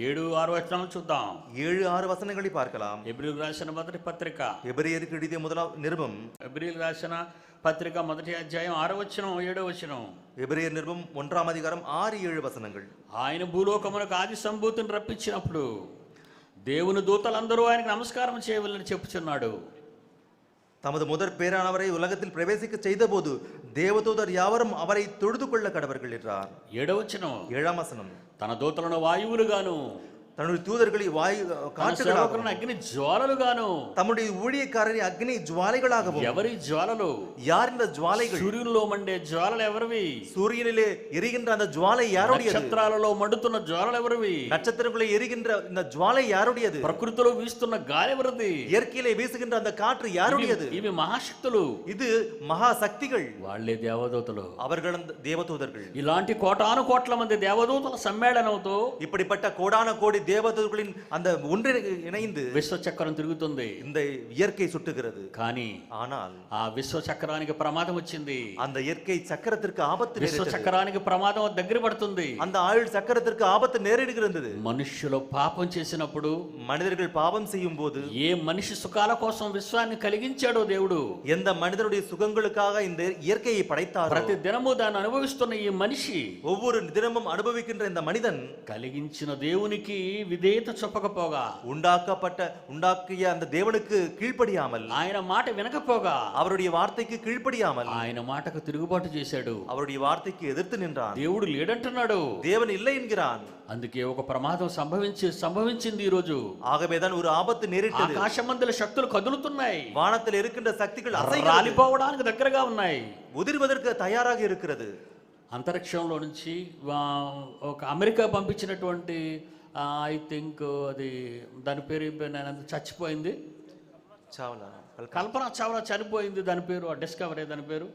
7-6 వచనాలు చూద్దాం. 7-6 వచనங்களை பார்க்கலாம். హెబ్రీయులకు రాసిన మొదటి పత్రిక, எபிரேயருக்கு எழுதிய முதலாம் நிருபம், హెబ్రీయులకు రాసిన పత్రిక 1వ అధ్యాయం 6వ వచనం 7వ వచనం. எபிரேயர் நிருபம் 1ஆம் அதிகாரம் 6-7 వచనங்கள். ఆయన భూలోకమునకు ఆది సంభూతిని రప్పించినప్పుడు దేవుని దూతలందరూ ఆయనకు నమస్కారం చేయవలని చెప్పుచున్నాడు. தமது முதற் பேரானவரை உலகத்தில் பிரவேசிக்க செய்த போது தேவதூதர் யாவரும் அவரை தொழுது கொள்ள கடவர்கள் என்றார். 7వ వచనం. 7ஆம் வசனம். తన దూతలను వాయువులుగాను, தன்னுடைய தூதர்களை வாயு తన காற்றுகளாகவும், సేవకులను అగ్ని జ్వాలలుగాను. தம்முடைய ஊழியக்காரரை அக்னி ஜுவாலைகளாகவும். ఎవరి జ్వాలలు? யார் இந்த ஜுவாலைகள்? సూర్యునిలో మండే జ్వాలలు ఎవరివి? சூரியனிலே எரிகின்ற அந்த ஜுவாலை யாருடையது? నక్షత్రాలలో మండుతున్న జ్వాలలు ఎవరివి? நட்சத்திரங்களை எரிகின்ற இந்த ஜுவாலை யாருடையது? ప్రకృతిలో వీస్తున్న గాలి ఎవరిది? இயற்கையிலே வீசுகின்ற அந்த காற்று யாருடையது? ఇవి మహాశక్తులు, இது மகா சக்திகள், వాళ్ళే దేవదూతలు. அவர்கள் தேவதூதர்கள். ఇలాంటి కోటాను కోట్ల మంది దేవదూతల సమ్మేళనంతో இப்படிப்பட்ட கோடான கோடி தேவதூதர்களின் அந்த ஒன்று இணைந்து విశ్వ చక్రం తిరుగుతుంది. இந்த இயற்கை சுட்டுகிறது. కానీ ஆனால் ఆ విశ్వ చక్రానికి ప్రమాదం వచ్చింది. அந்த இயற்கை சக்கரத்திற்கு ஆபத்து విశ్వ நேரிட்டது. చక్రానికి ప్రమాదం దగ్గర పడుతుంది. அந்த ஆயுள் சக்கரத்திற்கு ஆபத்து நேரிடுகிறது. మనుష్యులు పాపం చేసినప్పుడు, மனிதர்கள் பாவம் செய்யும் போது, ఏ మనిషి సుఖాల కోసం విశ్వాన్ని కలిగించాడో దేవుడు, எந்த மனிதனுடைய சுகங்களுக்காக இந்த இயற்கையை படைத்தாரோ, ప్రతి దినము దాన్ని అనుభవిస్తున్న ఈ మనిషి, ஒவ்வொரு தினமும் அனுபவிக்கின்ற இந்த மனிதன் కలిగించిన దేవునికి విధేయత చూపకపోగా, உண்டாக்கிய அந்த தேவனுக்கு கீழ்ப்படியாமல், ఆయన మాట వినకపోగా, அவருடைய வார்த்தைக்கு கீழ்ப்படியாமல், ఆయన మాటకు తిరుగుబాటు చేశాడు. அவருடைய வார்த்தைக்கு எதிர்த்து நின்றான். దేవుడు లేడంటున్నాడు. தேவன் இல்லை என்கிறான். అందుకే ఒక ప్రమాదం సంభవించింది ఈ రోజు. ஆகவேதான் ஒரு ஆபத்து நேரிட்டது. ఆకాశమందుల శక్తులు కదులుతున్నాయి. வானத்தில் இருக்கின்ற சக்திகள் அசைகிறது, రాలిపోవడానికి దగ్గరగా ఉన్నాయి, உதிர்வதற்கு தயாராக இருக்கிறது. అంతరిక్షంలో నుంచి ఒక అమెరికా పంపించినటువంటి ఐ థింక్ అది దాని పేరు చచ్చిపోయింది, చావ్లా, కల్పన చావ్లా చనిపోయింది. దాని పేరు డిస్కవరీ, దాని పేరు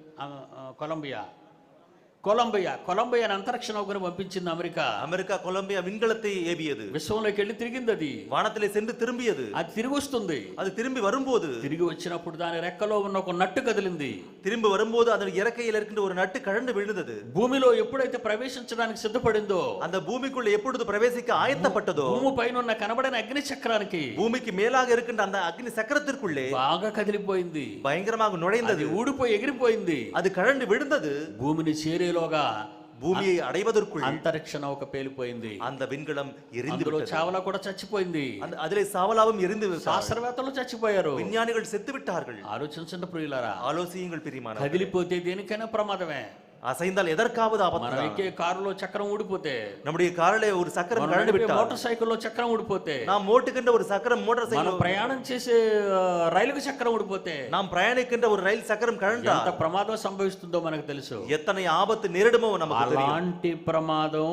కొలంబియా అంతరిక్ష నౌకను పంపించింది అమెరికా. అమెరికా కొలంబియా విண்கலத்தை ஏவியது. విశ్వంలోకి వెళ్ళి తిరిగింది. అది వానத்திலே சென்று திரும்பியது. అది తిరిగి వస్తుంది. அது திரும்பி வரும்போது, తిరిగి వచ్చినప్పుడు దాని రెక్కలో ఉన్న ఒక నట్టు కదిలింది. திரும்பி வரும்போது அதன் இறக்கையில் இருக்கின்ற ஒரு நட்டு கழண்டு விழுந்தது. భూమిలో ఎప్పుడైతే ప్రవేశించడానికి సిద్ధపడిందో, அந்த பூமிக்குள்ள எப்பொழுது பிரவேசிக்க ஆயத்தப்பட்டதோ, భూమి పైన ఉన్న కనబడని అగ్ని చక్రానికి, பூமிக்கு மேலாக இருக்கின்ற அந்த அக்னி சக்கரத்திற்குள்ளே బాగా కదిలిపోయింది, பயங்கரமாக நுழைந்தது, ఊడిపోయి ఎగిరిపోయింది. அது கழண்டு விழுந்தது. భూమిని చేరేలోగా, பூமியை அடைவதற்குள் అంతరిక్ష నౌక పేలిపోయింది. அந்த விண்கலம் எரிந்து అందులో விட்டது. చావలా కూడా చచ్చిపోయింది. அதிலே சாவலாவும் எரிந்து விட்டார். శాస్త్రవేత్తలు చచ్చిపోయారు. விஞ்ஞானிகள் செத்து விட்டார்கள். ఆలోచించండి ప్రియులారా, ஆலோசியுங்கள் பிரியமானவர்களே. కదిలిపోతే దేనికైనా ప్రమాదమే. அசைந்தால் எதற்காவது మనం ஆபத்து. ఎక్కే కారులో చక్రం ఊడిపోతే, நம்முடைய காரிலே ஒரு சக்கரம் మనం கழண்டு నడిపే விட்டால், మోటార్ సైకిల్లో చక్రం ఊడిపోతే, நாம் ஓட்டுகின்ற ஒரு சக்கரம் மோட்டார் మనం சைக்கிள், ప్రయాణం చేసే రైలుకు చక్రం ఊడిపోతే நாம் பிரயாணிக்கின்ற ஒரு ரயில் சக்கரம் கழண்டா ఎంత ప్రమాదం సంభవిస్తుందో మనకు తెలుసు. எத்தனை ஆபத்து நேரிடுமோ நமக்கு தெரியும். అలాంటి ప్రమాదం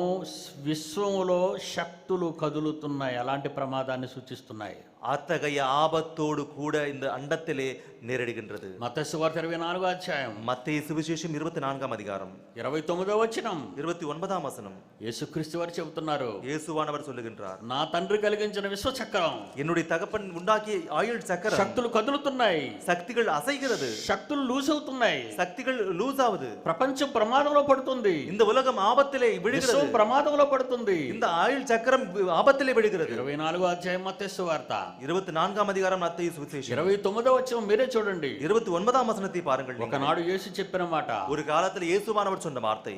విశ్వంలో శక్తులు కదులుతున్నాయి, అలాంటి ప్రమాదాన్ని సూచిస్తున్నాయి. அத்தகைய ஆபத்தோடு கூட இந்த அண்டத்திலே நேரிடுகின்றது. మత్తయి సువార్త 24వ అధ్యాయం மத்தேயு சுவிசேஷம் 24ஆம் அதிகாரம் 29వ వచనం, 29ஆம் வசனம். యేసుక్రీస్తు వారు చెబుతున్నారు, இயேசுவானவர் சொல்லுகின்றார், నా తండ్రి కలిగించిన విశ్వ చక్రం, என்னுடைய தகப்பன் உண்டாக்கிய ஆயுள் சக்கரம், శక్తులు కదులుతున్నాయి, சக்திகள் அசைகிறது, శక్తులు లూజ్ అవుతున్నాయి, சக்திகள் லூஸ் ஆகுது, ప్రపంచం ప్రమాదంలో పడుతుంది, இந்த உலகம் ஆபத்திலே விழுகிறது, విశ్వం ప్రమాదంలో పడుతుంది. இந்த ஆயுள் சக்கரம் ஆபத்திலே விழுகிறது. 24వ అధ్యాయం మత్తయి సువార్త 24ஆம் அதிகாரம் மத்தேயு சுவிசேஷம் 29వ వచనం మీరే చూడండి. 29ஆம் வசனத்தை பாருங்கள். ఒకనాడు యేసు చెప్పిన మాట, ஒரு காலத்தில் இயேசுவானவர் சொன்ன வார்த்தை,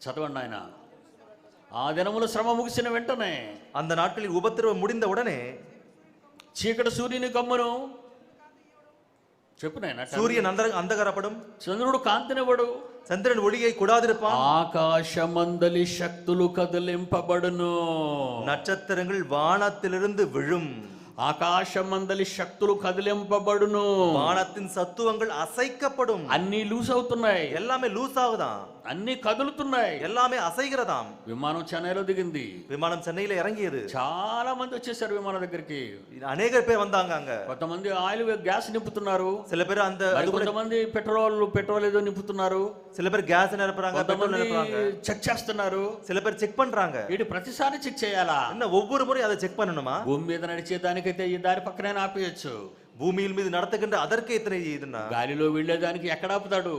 చదవండి ఆయన. ఆ దినములు శ్రమ ముగిసిన వెంటనే, அந்த நாட்களில் உபத்திரவம் முடிந்த உடனே, చీకటి సూర్యుని కమ్మును, చెప్పు నాయన, சூரியன் அந்தகாரப்படும், చంద్రుడు కాంతినివ్వడు, சந்திரன் ஒளியை கொடாதிருப்பான், ఆకాశమందలి శక్తులు కదిలింపబడును, நட்சத்திரங்கள் வானத்திலிருந்து விழும், ఆకాశమందలి శక్తులు కదిలింపబడును, வானத்தின் சத்துவங்கள் அசைக்கப்படும். అన్ని లూజ్ అవుతున్నాయి, எல்லாமே லூஸ் ஆகுதாம், అన్ని కదులుతున్నాయి, எல்லாமே అసైகிறதாம். విమానం చెన్నైలో దిగింది, விமானம் சென்னையில இறங்கியது. చాలా మంది వచ్చేసారు విమానం దగ్గరికి. அநேக பேர் வந்தாங்க. அங்க కొంతమంది ఆయిల్ గ్యాస్ నింపుతున్నారు, சில பேர் அந்த కొంతమంది పెట్రోల్ ఏదో నింపుతున్నారు, சில பேர் கேஸ் நிரப்புறாங்க, பெட்ரோல் நிரப்புறாங்க, చెక్ చేస్తున్నారు. சில பேர் செக் பண்றாங்க. వీటి ప్రతిసారి చెక్ చేయాలా? என்ன ஒவ்வொரு முறை அதை செக் பண்ணணுமா? భూమి మీద నడిచేదానికైతే ఈ దారి పక్కనే ఆపేయచ్చు, பூமியில் மீது நடத்துகின்ற அதற்கு எத்தனை இதுன்னா, గాలిలో వెళ్ళేదానికి ఎక్కడ ఆపుతాడు?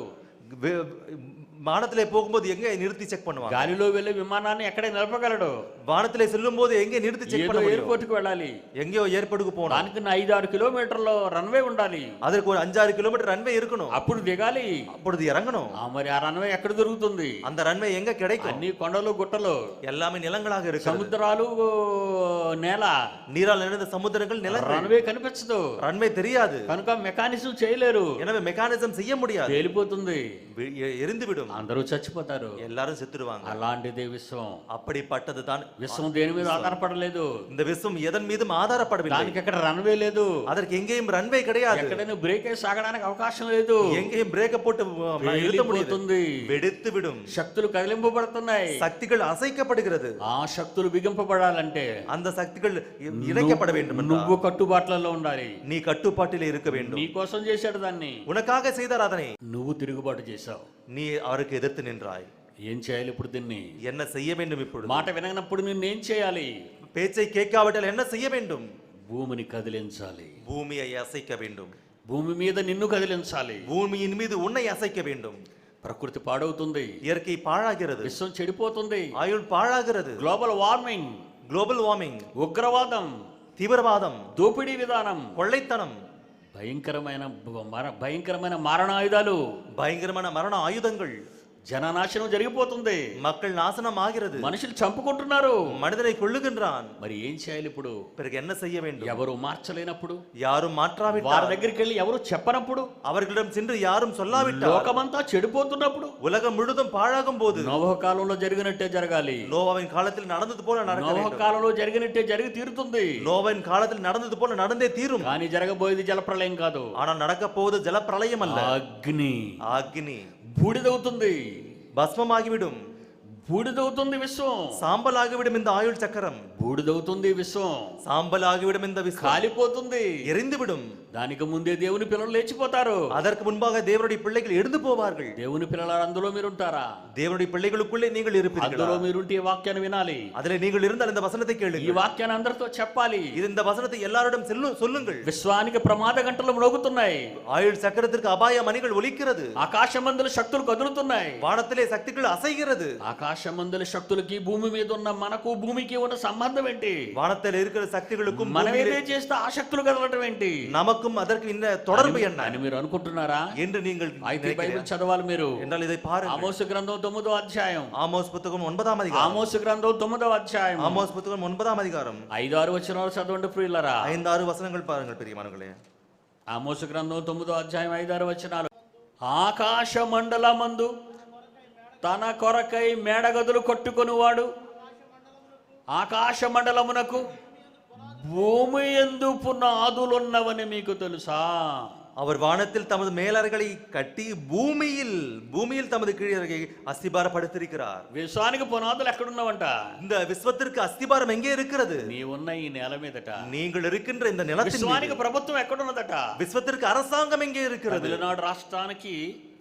வானத்திலே போகும்போது எங்க நிறுத்தி செக் பண்ணுவாங்க? గాలిలో వెళ్ళే విమానాన్ని ఎక్కడ నిలపగలడు? வானத்திலே செல்லும்போது எங்க நிறுத்தி செக் பண்ண முடியும்? ఎయిర్పోర్ట్ కు వెళ్ళాలి, எங்கயோ ஏர்போர்ட்டுக்கு போணும், దానికి 5-6 కిలోమీటర్ల రన్వే ఉండాలి, அதற்கு ஒரு 5-6 கிலோமீட்டர் ரன்வே இருக்கணும், అప్పుడు దిగాలి, அப்பொழுது இறங்கணும். మరి ఆ రన్వే ఎక్కడ దొరుకుతుంది? அந்த ரன்வே எங்க கிடைக்கும்? అన్ని కొండలు గుట్టలు, எல்லாமே நிலங்களாக இருக்கு, సముద్రాలు, నేల, நீரால் நிறைந்த சமுத்திரங்கள், நிலங்கள். రన్వే కనిపించదు, ரன்வே தெரியாது, కనుక మెకానిజం చేయలేరు, எனவே மெக்கானிசம் செய்ய முடியாது, పేలిపోతుంది, எரிந்துவிடும், అందరూ చచ్చిపోతారు, எல்லாரும் செத்துடுவாங்க. అలాంటిదే విశ్వం. அப்படிப்பட்டதுதான் విశ్వం దేని మీద ఆధారపడలేదు, இந்த விஸ்வம் எதன் மீதும் ஆதாரப்படவில்லை, దానికి ఎక్కడ రన్వే లేదు, அதற்கு எங்கேயும் ரன்வே கிடையாது, ఎక్కడైనా బ్రేక్ వేసి ఆగడానికి అవకాశం లేదు, எங்கேயும் பிரேக்க போட்டு நிறுத்த முடியாது, வெடித்து விடும். శక్తులు కదిలింపబడుతున్నాయి, சக்திகள் அசைக்கப்படுகிறது, ఆ శక్తులు బిగింపబడాలంటే அந்த சக்திகள் இணைக்கப்பட வேண்டும். నువ్వు కట్టుబాట్లలో ఉండాలి, நீ కట్టుబాட்டிலே இருக்க வேண்டும். నీ కోసం చేశాడు దాన్ని, உனக்காக செய்தார் அதனை, నువ్వు తిరుగుబాటు చేశావు, நீ அவருக்கு எதிர்த்து நின்றாய். ఏం చేయాలి ఇప్పుడు? దీన్ని என்ன செய்ய வேண்டும்? இப்பொழுது మాట విననప్పుడు నిన్నేం చేయాలి? பேச்சை கேட்காவிட்டால் என்ன செய்ய வேண்டும்? భూమిని కదిలించాలి, பூமியை அசைக்க வேண்டும், భూమి మీద నిన్ను కదిలించాలి, பூமியின் மீது உன்னை அசைக்க வேண்டும். ప్రకృతి పాడవుతుంది, இயற்கை பாழாகிறது, విశ్వం చెడిపోతుంది, ஆயுள் பாழாகிறது, గ్లోబల్ వార్మింగ్, குளோபல் வார்மிங், ఉగ్రవాదం, தீவிரவாதம், దోపిడీ విధానం, கொள்ளைத்தனம், భయంకరమైన మారణాయుధాలు, பயங்கரமான மரண ஆயுதங்கள், జననాశనం జరిగిపోతుంది, மக்கள் நாசனம் ஆகிறது, మనుషులు చంపుకుంటున్నారు. மனிதனை கொள்ளுகின்றான். మరి ఏం చేయాలి ఇప్పుడు? பிறகு என்ன செய்ய வேண்டும்? ఎవరు మార్చలేనప్పుడు, யாரும் వారి மாற்றாவிட்டால், దగ్గరికి వెళ్ళి ఎవరు చెప్పనప్పుడు, அவர்களிடம் சென்று யாரும் சொல்லாவிட்டால், లోకమంతా చెడిపోతున్నప్పుడు, உலகம் முழுதும் பாழாகும் போது నోవహు కాలంలో జరిగినట్టే జరగాలి. நோவாவின் காலத்தில் நடந்தது போல நடக்க నోవహు வேண்டும். కాలంలో జరిగినట్టే జరిగి తీరుతుంది. நோவாவின் காலத்தில் நடந்தது போல நடந்தே தீரும். కానీ జరగబోయేది జలప్రళయం కాదు, ஆனால் நடக்க போவது ஜலப்பிரளயம் அல்ல, అగ్ని. அக்னி. బూడిదవుతుంది, பஸ்மமாகிவிடும், బూడిదవుతుంది విశ్వం, சாம்பல் ஆகிவிடும் இந்த ஆயுள் சக்கரம், బూడిదవుతుంది విశ్వం, சாம்பல் ஆகிவிடும் இந்த விஸ்வம், కాలిపోతుంది. எரிந்துவிடும். దానికి ముందే దేవుని పిల్లలు లేచిపోతారు. அதற்கு முன்பாக தேவனுடைய பிள்ளைகள் எழுந்து போவார்கள். దేవుని పిల్లలు అందులో మీరుంటారా? தேவனுடைய பிள்ளைகளுக்குள்ளே நீங்கள் అందులో இருப்பீர்களா? మీరుంటే ఈ వాక్యాన్ని వినాలి. அதிலே நீங்கள் இருந்தால் இந்த வசனத்தை ఈ கேளுங்கள். వాక్యాన్ని అందరితో చెప్పాలి. இது இந்த வசனத்தை எல்லாரிடம் சொல்லுங்கள். విశ్వానికి ప్రమాద గంటలు మ్రోగుతున్నాయి, ஆயுள் சக்கரத்திற்கு அபாய மணிகள் ஒலிக்கிறது, ఆకాశమందుల శక్తులు కదులుతున్నాయి. வானத்திலே சக்திகள் அசைகிறது. ఆకాశమందుల శక్తులకి భూమి మీద ఉన్న మనకు భూమికి ఉన్న సంబంధం ఏంటి? வானத்தில் இருக்கிற சக்திகளுக்கும் మనం பூமியிலே ఏదే చేస్తే ఆ శక్తులు కదలటం ఏంటి நமக்கும் அதற்கு இந்த தொடர்பு என்ன అని మీరు అనుకుంటున్నారా? என்று நீங்கள் అయితే బైబిల్ చదవాలి మీరు. என்றால் ఇதை பாருங்கள். ఆమోసు గ్రంథం 9వ అధ్యాయం, ஆமோஸ் புத்தகம் 9ஆம் அதிகாரம், ఆమోసు గ్రంథం 9వ అధ్యాయం ஆமோஸ் புத்தகம் 9ஆம் அதிகாரம் 5-6 వచనాలు చదవండి ప్రియులారా. 5-6 వచనங்கள் பாருங்கள் பிரியமானவர்களே. ఆమోసు గ్రంథం 9వ అధ్యాయం 5-6 వచనాలు. ఆకాశ మండలమందు తన కొరకై మేడగదులు కట్టుకొనివాడు ఆకాశ మండలమునకు భూమి యందు పునాదులున్నవని మీకు తెలుసా? அவர் வானத்தில் தமது மேலறைகளை கட்டி பூமியில் தமது கீழறையை அஸ்திபாரப்படுத்தியிருக்கிறார். విశ్వానికి పునాదులు ఎక్కడున్నవంట? இந்த விஸ்வத்திற்கு அஸ்திபாரம் எங்கே இருக்கிறது? నీ ఉన్న ఈ నేల మీదట. நீங்கள் இருக்கின்ற இந்த நிலத்தின் విశ్వానికి மீது. ప్రభుత్వం ఎక్కడున్నదట? விஸ்வத்திற்கு அரசாங்கம் எங்கே இருக்கிறது? తమిళనాడు రాష్ట్రానికి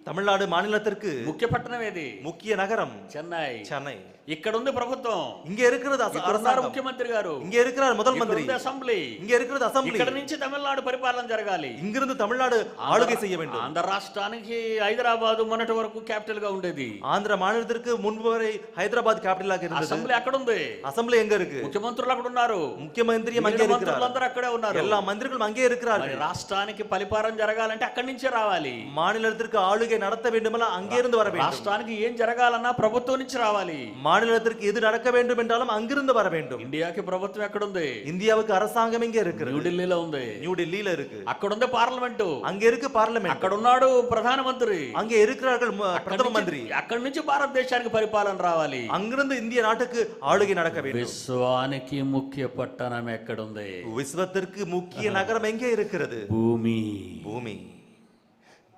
தமிழ்நாடு மாநிலத்திற்கு ముఖ్య పట్టణం ఏది? முக்கிய நகரம் చెన్నై. சென்னை. ఇక్కడ ఉంది ప్రభుత్వం, இங்க இருக்கிறது ఇక్కడ ఉన్నారు அரசாங்கம், ముఖ్యమంత్రి గారు, இங்க இருக்கிறார் முதல் ఇక్కడ மந்திரி, ఉంది అసెంబ్లీ, இங்க இருக்கிறது அசெம்பிளி. ఇక్కడ నుంచి తమిళనాడు పరిపాలన జరగాలి. இங்கிருந்து தமிழ்நாடு ஆளுகை செய்ய வேண்டும். ఆంధ్ర రాష్ట్రానికి హైదరాబాద్ మొన్నటి వరకు క్యాపిటల్ గా ఉండేది. ஆந்திர மாநிலத்திற்கு முன்பு வரை ஹைதராபாத் கேபிட்டலாக இருந்தது. అసెంబ్లీ అక్కడ ఉంది, அசெம்பிளி எங்க இருக்கு? ముఖ్యమంత్రులు అక్కడ ఉన్నారు, முக்கியமந்திரியும் அங்கே இருக்கிறார், మంత్రులందరూ అక్కడే ఉన్నారు. எல்லா மந்திரிகளும் அங்கே మరి இருக்கிறார்கள். రాష్ట్రానికి పరిపాలన జరగాలంటే అక్కడి నుంచే రావాలి. மாநிலத்திற்கு ஆளுகை நடத்த வேண்டுமெல்லாம் அங்கே இருந்து வர வேண்டும். రాష్ట్రానికి ఏం జరగాలన్నా ప్రభుత్వం నుంచి రావాలి. மாநிலத்திற்கு எது நடக்க வேண்டும் என்றாலும் அங்கிருந்து வர வேண்டும். ఇండియాకి ప్రభుత్వం ఎక్కడుంది? இந்தியாவுக்கு அரசாங்கம் எங்கே இருக்கிறது? న్యూఢిల్లీలో ఉంది. நியூ டெல்லியில இருக்கு. అక్కడ ఉంది పార్లమెంటు, அங்க இருக்கு பார்லிமெண்ட், అక్కడ ఉన్నాడు ప్రధానమంత్రి, அங்கே இருக்கிறார்கள் பிரதம மந்திரி. అక్కడి నుంచి భారతదేశానికి పరిపాలన రావాలి. அங்கிருந்து இந்திய நாட்டுக்கு ஆளுகை நடக்க வேண்டும். విశ్వానికి ముఖ్య పట్టణం ఎక్కడుంది? விஸ்வத்திற்கு முக்கிய நகரம் எங்கே இருக்கிறது? భూమి. பூமி.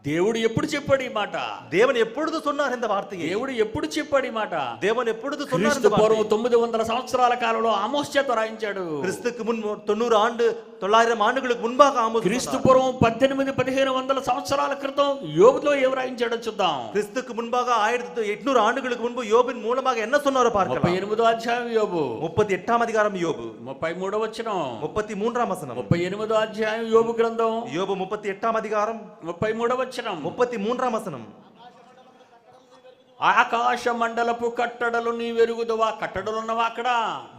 దేవుడు ఎప్పుడు చెప్పాడు ఈ మాట? தேவன் எப்பொழுது சொன்னார் இந்த வார்த்தையை? దేవుడు ఎప్పుడు చెప్పాడు ఈ మాట? தேவன் எப்பொழுது சொன்னார் క్రీస్తు இந்த పూర్వం வார்த்தையை? 900 సంవత్సరాల కాలంలో ఆమోస్ చేత రాయించాడు. கிறிஸ்துக்கு முன் 900 ஆண்டுகளுக்கு முன்பாக ஆமோஸ் క్రీస్తు சொன்னார். పూర్వం 1800-1500 సంవత్సరాల క్రితం యోబులో ఏం రాయించాడో చూద్దాం. கிறிஸ்துக்கு முன்பாக 1800 ஆண்டுகளுக்கு முன்பு யோபின் மூலமாக என்ன சொன்னாரோ பார்க்கலாம். 38వ అధ్యాయం యోబు, 38ஆம் அதிகாரம் யோபு, 33వ వచనం, 33ஆம் வசனம். 38వ అధ్యాయం యోబు గ్రంథం, யோபு 38ஆம் அதிகாரம் 33వ వచనం. 33ஆம் வசனம். ఆకాశ మండలపు కట్టడలు నీ వెరుగుదవా? కట్టడలు ఉన్నవా అక్కడ?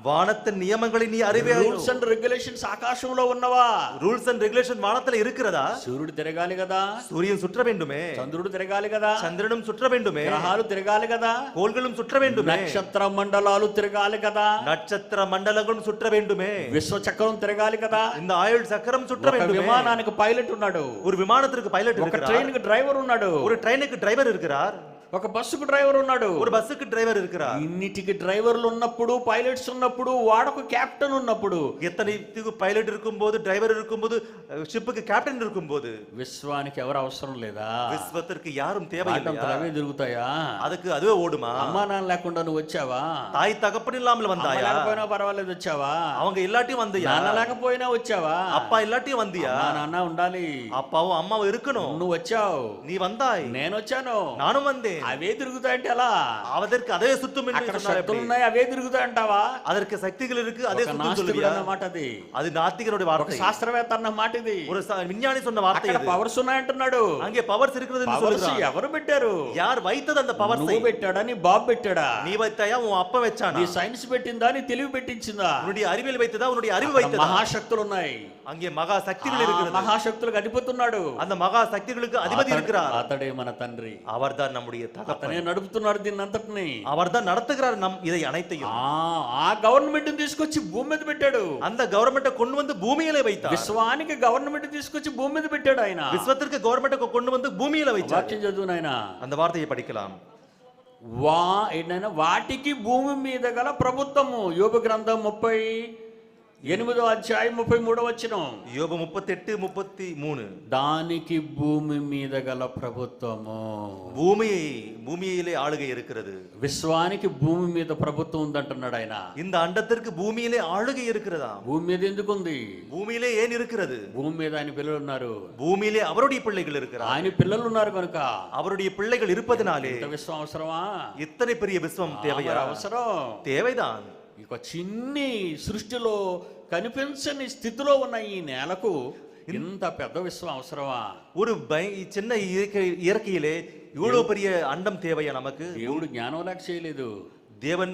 வானத்தின் நியமங்களை நீ அறிவே? రూల్స్ అండ్ రెగ్యులేషన్స్ ఆకాశంలో ఉన్నవా? ரூல்ஸ் அண்ட் ரெகுலேஷன் வானத்துல இருக்கிறதா? సూర్యుడు తిరగాలి కదా, சூரியன் சுற்ற வேண்டுமே, చంద్రుడు తిరగాలి కదా, சந்திரனும் சுற்ற வேண்டுமே, గ్రహాలు తిరగాలి కదా, கோள்களும் சுற்ற வேண்டுமே, నక్షత్ర మండలాలు తిరగాలి కదా, நட்சத்திர மண்டலங்களும் சுற்ற வேண்டுமே, విశ్వ చక్రం తిరగాలి కదా. இந்த ஆயுள் சக்கரம் சுற்ற ఒక வேண்டுமே. విమానానికి పైలట్ ఉన్నాడు, ஒரு விமானத்திற்கு பைலட் ఒక இருக்கிறார், ట్రైన్ కి డ్రైవర్ ఉన్నాడు, ஒரு ட்ரெயினுக்கு டிரைவர் இருக்கிறார், ఒక బస్సుకు డ్రైవర్ ఉన్నాడు, ஒரு பஸ்ஸுக்கு டிரைவர் இருக்கிறார். ఇన్నిటికి డ్రైవర్లు ఉన్నప్పుడు, పైలట్స్ ఉన్నప్పుడు, వాడకు కెప్టెన్ ఉన్నప్పుడు, எத்தனைக்கு பைலட் இருக்கும்போது, டிரைவர் இருக்கும்போது, ஷிப்புக்கு கேப்டன் இருக்கும்போது, విశ్వానికి ఎవరు అవసరం లేదా? விஸ்வத்திற்கு யாரும் వాటంతట தேவையில்லையா? అవే తిరుగుతాయా? அதுக்கு அதுவே ஓடுமா? అమ్మా నాన్న లేకుండా నువ్వు వచ్చావా? தாய் தகப்பன் இல்லாமல் అమ్మ வந்தாயா? లేకపోయినా పర్వాలేదు వచ్చావా? அவங்க இல்லாட்டியும் வந்தியா? నాన్న లేకపోయినా వచ్చావా? அப்பா இல்லாட்டியும் வந்தியா? అమ్మా నాన్న ఉండాలి. அப்பாவும் அம்மாவும் இருக்கணும். నువ్వు వచ్చావు, நீ வந்தாய், నేను వచ్చాను, நானும் வந்தேன். అవే తిరుగుతాయంటే ఎలా? அதற்கு அதே சுத்தம் என்று అక్కడ சொன்னார். శక్తులు எப்படி? ఉన్నాయి, అవే తిరుగుతాయంటావా? அதற்கு சக்திகள் இருக்கு, அதே ఒక சுத்தம் నాస్తికుడు சொல்லுவியா? అన్న మాట అది, அது நாத்திகனுடைய ఒక வார்த்தை, శాస్త్రవేత్త అన్న మాట ఇది. ஒரு விஞ்ஞானி சொன்ன வார்த்தை అక్కడ இது. పవర్స్ ఉన్నాయంటున్నాడు. அங்கே பவர்ஸ் இருக்கிறது என்று పవర్స్ சொல்றான். ఎవరు పెట్టారు? யார் வைத்தது அந்த பவர்ஸை? నువ్వు పెట్టాడా? నీ బాబు పెట్టాడా? நீ வைத்தாயா? உன் அப்பா வச்சானா? నీ సైన్స్ పెట్టిందా? నీ తెలివి పెట్టించిందా? உன்னுடைய அறிவியல் வைத்ததா? உன்னுடைய அறிவு అక్కడ வைத்ததா? మహాశక్తులు ఉన్నాయి, அங்கே மகா சக்திகள் இருக்கிறது. మహాశక్తులకు అధిపతున్నాడు. அந்த மகா சக்திகளுக்கு அதிபதி இருக்கிறார். అతడే మన తండ్రి. அவர்தான் நம்முடைய தகப்பன். అతనే నడుపుతున్నాడు దీన్ని అంతటిని. அவர்தான் நடத்துகிறார் இதை அனைத்தையும். ఆ గవర్నమెంట్ తీసుకొచ్చి భూమి మీద పెట్టాడు. அந்த கவர்மெண்ட்டை கொண்டு வந்து பூமியிலே வைத்தார். విశ్వానికి గవర్నమెంట్ తీసుకొచ్చి భూమి మీద పెట్టాడు ఆయన. விஸ்வத்திற்கு கவர்மெண்ட்டை கொண்டு வந்து பூமியில வைத்தார். వాక్యం చదువు నాయనా. அந்த வார்த்தையை படிக்கலாம். ఏంటైనా వాటికి భూమి మీద గల ప్రభుత్వము. యోబు గ్రంథం 38వ అధ్యాయం 33వ వచనం. யோபு 38:33. దానికి భూమి మీద గల ప్రభుత్వము. பூமியிலே ஆளுகை இருக்கிறது. విశ్వానికి భూమి మీద ప్రభుత్వం ఉందంటున్నాడు ఆయన. இந்த அண்டத்திற்கு பூமியிலே ஆளுகை இருக்கிறதா? భూమి మీద ఎందుకు ఉంది? பூமியிலே ஏன் இருக்கிறது? భూమి మీద ఆయన పిల్లలు ఉన్నారు. பூமியிலே அவருடைய பிள்ளைகள் இருக்கிறார். ఆయన పిల్లలు ఉన్నారు కనుక அவருடைய பிள்ளைகள் இருப்பதனாலே ఇంత విశ్వం అవసరమా? இத்தனை பெரிய விஸ்வம் தேவையா? అవసరం. தேவைதான். ఇక చిన్ని సృష్టిలో కనిపించని స్థితిలో ఉన్న ఈ నేలకు ఇంత పెద్ద విశ్వం అవసరమా? ஒரு சின்ன இயற்கையிலே இவ்வளவு பெரிய அண்டம் தேவையா நமக்கு? దేవుడు జ్ఞానం లేక చేయలేదు. தேவன்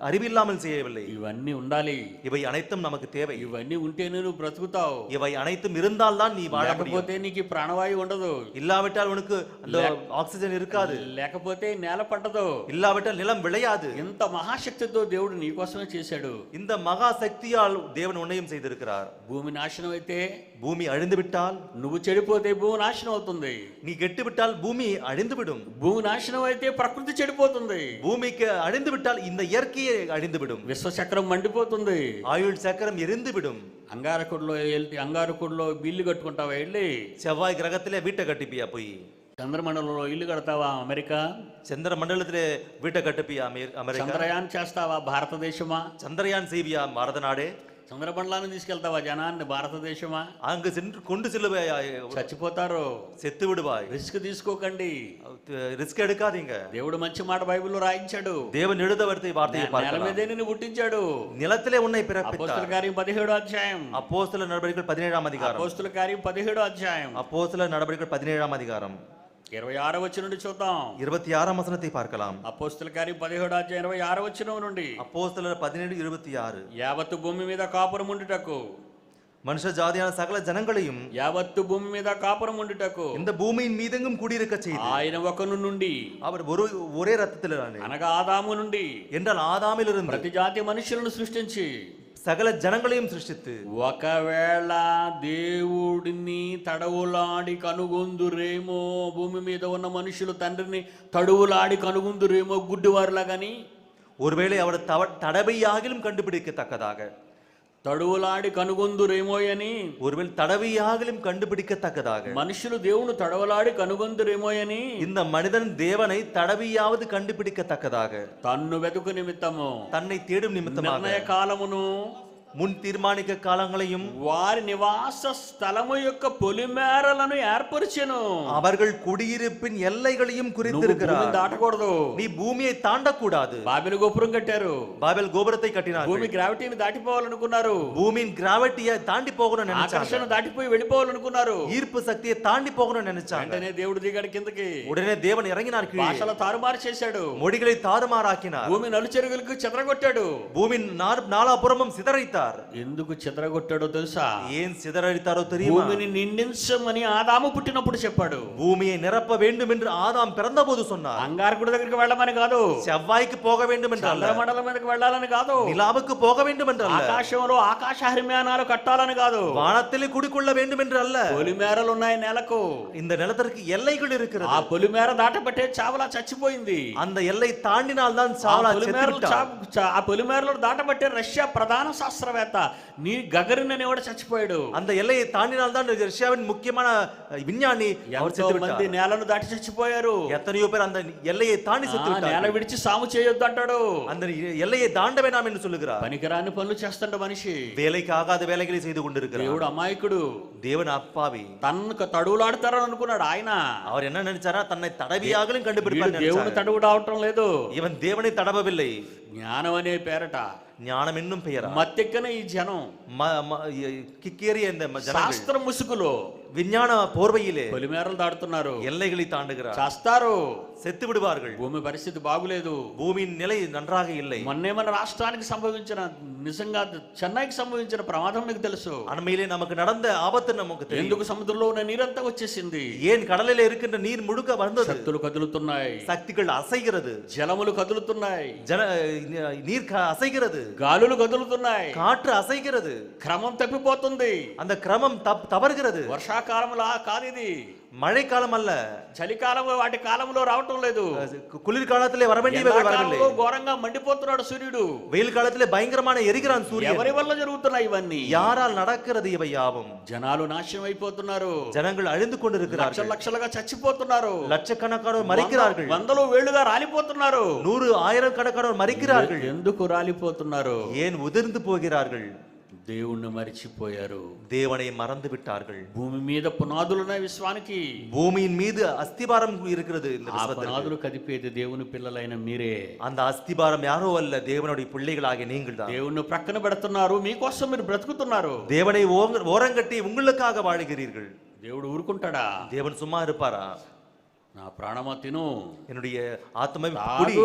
அறிவில்லாமல் செய்யவில்லை. ఇవన్నీ ఉండాలి. இவை அனைத்தும் நமக்கு தேவை. ఇవన్నీ ఉంటేనే నువ్వు బ్రతుకుతావు. இவை அனைத்தும் இருந்தால் தான் நீ வாழ முடியும். లేకపోతే నీకు ప్రాణవాయువు ఉండదు. இல்லாவிட்டால் உனக்கு அந்த ஆக்சிஜன் இருக்காது. లేకపోతే నేల పంటదు. இல்லாவிட்டால் நிலம் விளையாது. ఇంత మహాశక్తితో దేవుడు నీ కోసమే చేశాడు. இந்த மகா சக்தியால் தேவன் உன்னையும் செய்திருக்கிறார். భూమి నాశనం అయితే, பூமி அழிந்து விட்டால், నువ్వు చెడిపోతే భూమి నాశనం అవుతుంది. நீ கெட்டு விட்டால் பூமி அழிந்து விடும். భూమి నాశనం అయితే ప్రకృతి చెడిపోతుంది. பூமிக்கு அழிந்து விட்டால் இந்த இயற்கையே அழிந்து விடும். విశ్వచక్రం మండిపోతుంది. ஆயுள் சக்கரம் எரிந்து விடும். అంగారకుడిలో ఇల్లు కట్టుకుంటావా? వెళ్ళి செவ்வாய் கிரகத்திலே வீட்டை கட்டிப்பியா? போய் చంద్రమండలంలో ఇల్లు కడతావా? అమెరికా. చంద్ర మండలத்திலே வீட்டை கட்டிப்பியா? அமெரிக்கா. చంద్రయాన్ చేస్తావా? భారతదేశమా. சந்திரயான் செய்வியா? பாரத நாடே. చంద్రమండలాన్ని తీసుకెళ్తావా జనాన్ని? భారతదేశమా. அங்கு சென்று கொண்டு செல்லுவாய், చచ్చిపోతారు, செத்து விடுவாய். రిస్క్ తీసుకోకండి. ரிஸ்க் எடுக்காதீங்க. దేవుడు మంచి మాట బైబిల్లో రాయించాడు. தேவன் எழுத வார்த்தையை నేల பார்க்கலாம். మీదే నిన్ను పుట్టించాడు. நிலத்திலே உன்னை అపోస్తల பிறப்பித்தார். కార్యం 17వ అధ్యాయం. அப்போஸ்தலர் நடவடிக்கைகள் 17ஆம் அதிகாரம். అపోస్తల కార్యం 17వ అధ్యాయం அப்போஸ்தலர் நடவடிக்கைகள் 17ஆம் அதிகாரம் 26వ వచనం నుండి చూద్దాం. 26ஆம் வசனத்தை பார்க்கலாம். అపోస్తల కార్యం 17వ అధ్యాయం 26వ వచనం నుండి. அப்போஸ்தலர் 17:26. యావత్తు భూమి మీద కాపురం ఉండుటకు, மனுஷ ஜாதியான சகல ஜனங்களையும் యావత్తు భూమి మీద కాపురం ఉండుటకు இந்த பூமியின் மீதெங்கும் குடியிருக்க செய்து ఆయన ఒకను నుండి, அவர் ஒரே ரத்தத்திலானே అనగా ఆదాము నుండి என்றால் ஆதாமிலிருந்து ప్రతి జాతి మనుషులను సృష్టించి சகல ஜனங்களையும் சிருஷ்டித்து, ఒకవేళ దేవుడిని తడవులాడి కనుగొందురేమో, భూమి మీద ఉన్న మనుషులు తండ్రిని తడవులాడి కనుగొందురేమో గుడ్డివారులాగాని, ஒருவேளை அவர் தடவையாகிலும் கண்டுபிடிக்கத்தக்கதாக, తడువులాడి కనుగొందురేమో అని, ஒருவேளை தடவையாகிலும் கண்டுபிடிக்கத்தக்கதாக, మనుషులు దేవుని తడవలాడి కనుగొందురేమో అని, இந்த மனிதன் தேவனை தடவையாவது கண்டுபிடிக்கத்தக்கதாக, తన్ను వెతుకు నిమిత్తము, தன்னை தேடும் நிமித்தமாக, నిర్ణయ కాలమును, முன் தீர்மானிக்க காலங்களையும், వారి నివాస స్థలము యొక్క పొలిమేరలను ఏర్పరిచెను. அவர்கள் குடியிருப்பின் எல்லைகளையும் குறித்திருக்கிறார். దాటకూడదు. நீ பூமியை தாண்டக்கூடாது. బాబెలు గోపురం కట్టారు. பாபேல் கோபுரத்தை கட்டினார். భూమి గ్రావిటీని దాటిపోవాలనుకున్నారు. பூமியின் கிராவிட்டியை தாண்டி போகணும்னு நினைச்சாங்க. ఆకర్షణ దాటిపోయి వెళ్ళిపోవాలనుకున్నారు. ஈர்ப்பு சக்தியை தாண்டி போகணும்னு நினைச்சாங்க. వెంటనే దేవుడు దిగాడు కిందకి. உடனே தேவன் இறங்கினார் கீழே. భాషల తారుమారు చేశాడు. மொழிகளை தாறுமாறாக்கினார். భూమి నలుచెరుగులకు చెదరగొట్టాడు. பூமியின் நாலாபுறமும் சிதறடித்தார். ఎందుకు చెదరగొట్టాడో తెలుసా? ஏன் சிதறடித்தாரோ தெரியுமா? భూమిని నిందించమని ఆదాము పుట్టినప్పుడు చెప్పాడు. பூமியை நிரப்ப வேண்டும் என்று ஆதாம் பிறந்தபோது சொன்னார். అంగారకుడి దగ్గరికి వెళ్ళమని కాదు. செவ்வாய்க்கு போக வேண்டும் என்று அல்ல. చంద్రమండలం మీదకి వెళ్ళాలని కాదు. நிலாவுக்கு போக வேண்டும் என்று அல்ல. ఆకాశంలో ఆకాశ హరిమ్యానాలు కట్టాలని కాదు. வானத்திலே குடிக்கொள்ள வேண்டும் என்று அல்ல. పొలిమేరలు ఉన్నాయి నేలకు. இந்த நிலத்திற்கு எல்லைகள் இருக்கிறது. ఆ పొలిమేర దాటబట్టే చావలా చచ్చిపోయింది. அந்த எல்லை தாண்டினால் தான் சாவலா செத்துவிட்டார். ఆ పొలిమేరలో దాటబట్టే రష్యా ప్రధాన శాస్త్రవేత్త నీ గగరిన్ అనేవాడు చచ్చిపోయాడు. அந்த எல்லையை தாண்டினால் தான் ரஷ்யாவின் முக்கியமான விஞ்ஞானி அவர் செத்து விட்டார். మంది నేలను దాటి చచ్చిపోయారు. எத்தனையோ பேர் அந்த எல்லையை தாண்டி செத்து விட்டார்கள். నేల విడిచి సాము చేయొద్దు అంటాడు. அந்த ఎల్லையை தாண்ட வேண்டாம் என்று சொல்லுகிறார். పనికిరాని పనులు చేస్తాడు మనిషి. வேலைக்கு ஆகாத வேலைகளை செய்து கொண்டிருக்கிறார். దేవుడు అమాయకుడు. தேவன் அப்பாவி. తనకు తడువులాడతారని అనుకున్నాడు ఆయన. அவர் என்ன நினைச்சாரா? தன்னை தடவியாகலும் கண்டுபிடிப்பார். దేవుని తడువు రావటం లేదు. இவன் தேவனை தடவவில்லை. జ్ఞానం అనే పేరట ஞானம் என்னும் பெயரா మత్తెక్కన ఈ జనం கிக்கேறிய இந்த ஜனங்கள் శాస్త్ర ముసుగులో விஞ்ஞான போர்வையிலே పొలిమేరలు దాడుతున్నారు, எல்லைகளை தாண்டுகிறார், చేస్తారు. செத்து விடுவார்கள். భూమి పరిస్థితి బాగులేదు, பூமியின் நிலை நன்றாக இல்லை. మొన్నే మన రాష్ట్రానికి సంభవించిన, నిజంగా చెన్నైకి సంభవించిన ప్రమాదం మీకు తెలుసు. அண்மையிலே நமக்கு நடந்த ஆபத்து நமக்கு தெரியும். ఎందుకు సముద్రంలో ఉన్న నీరంతా వచ్చేసింది? ஏன் கடலிலே இருக்கின்ற நீர் முழுக்க வந்தது? శక్తులు కదులుతున్నాయి, சக்திகள் அசைகிறது, జలములు కదులుతున్నాయి, நீர் அசைகிறது, గాలులు కదులుతున్నాయి, காற்று அசைகிறது, క్రమం తప్పిపోతుంది. அந்த கிரமம் தவறுகிறது. వర్షాకాలంలో కాదు ఇది, மழைக்காலம் அல்ல, చలికాలం వాటి కాలంలో రావటం లేదు. குளிர்காலத்திலே வர வேண்டியவை வரவில்லை. ఘోరంగా మండిపోతున్నాడు సూర్యుడు, வெயில் காலத்திலே பயங்கரமான எரிகிறான் சூரியன். ఎవరి వల్ల జరుగుతున్నాయి ఇవన్నీ? யாரால் நடக்கிறது இவை யாவும்? జనాలు నాశనం అయిపోతున్నారు, ஜனங்கள் அழிந்து கொண்டிருக்கிறார்கள், లక్షల లక్షలుగా చచ్చిపోతున్నారు, லட்சக்கணக்கானோர் மரிக்கிறார்கள், వందలు వేళ్లుగా రాలిపోతున్నారు, 100 ஆயிரக்கணக்கானோர் மரிக்கிறார்கள். ఎందుకు రాలిపోతున్నారు? ஏன் உதிர்ந்து போகிறார்கள்? దేవుణ్ణి మరిచిపోయారు, தேவனை மறந்து விட்டார்கள். భూమి మీద పునాదులున్న విశ్వానికి, பூமியின் மீது அஸ்திபாரம் இருக்கிறது. இந்த ఆ పునాదులు కదిపేది దేవుని పిల్లలైన మీరే. அந்த அஸ்திபாரம் யாரோ அல்ல, தேவனுடைய பிள்ளைகளாகிய நீங்கள் தான். దేవుణ్ణి ప్రక్కన పెడుతున్నారు, మీకోసం మీరు బ్రతుకుతున్నారు. தேவனை ஓரங்கட்டி உங்களுக்காக வாழுகிறீர்கள். దేవుడు ఊరుకుంటాడా? தேவன் சும்மா இருப்பாரா? నా ప్రాణమా తిను, என்னுடைய ஆத்மா குடி,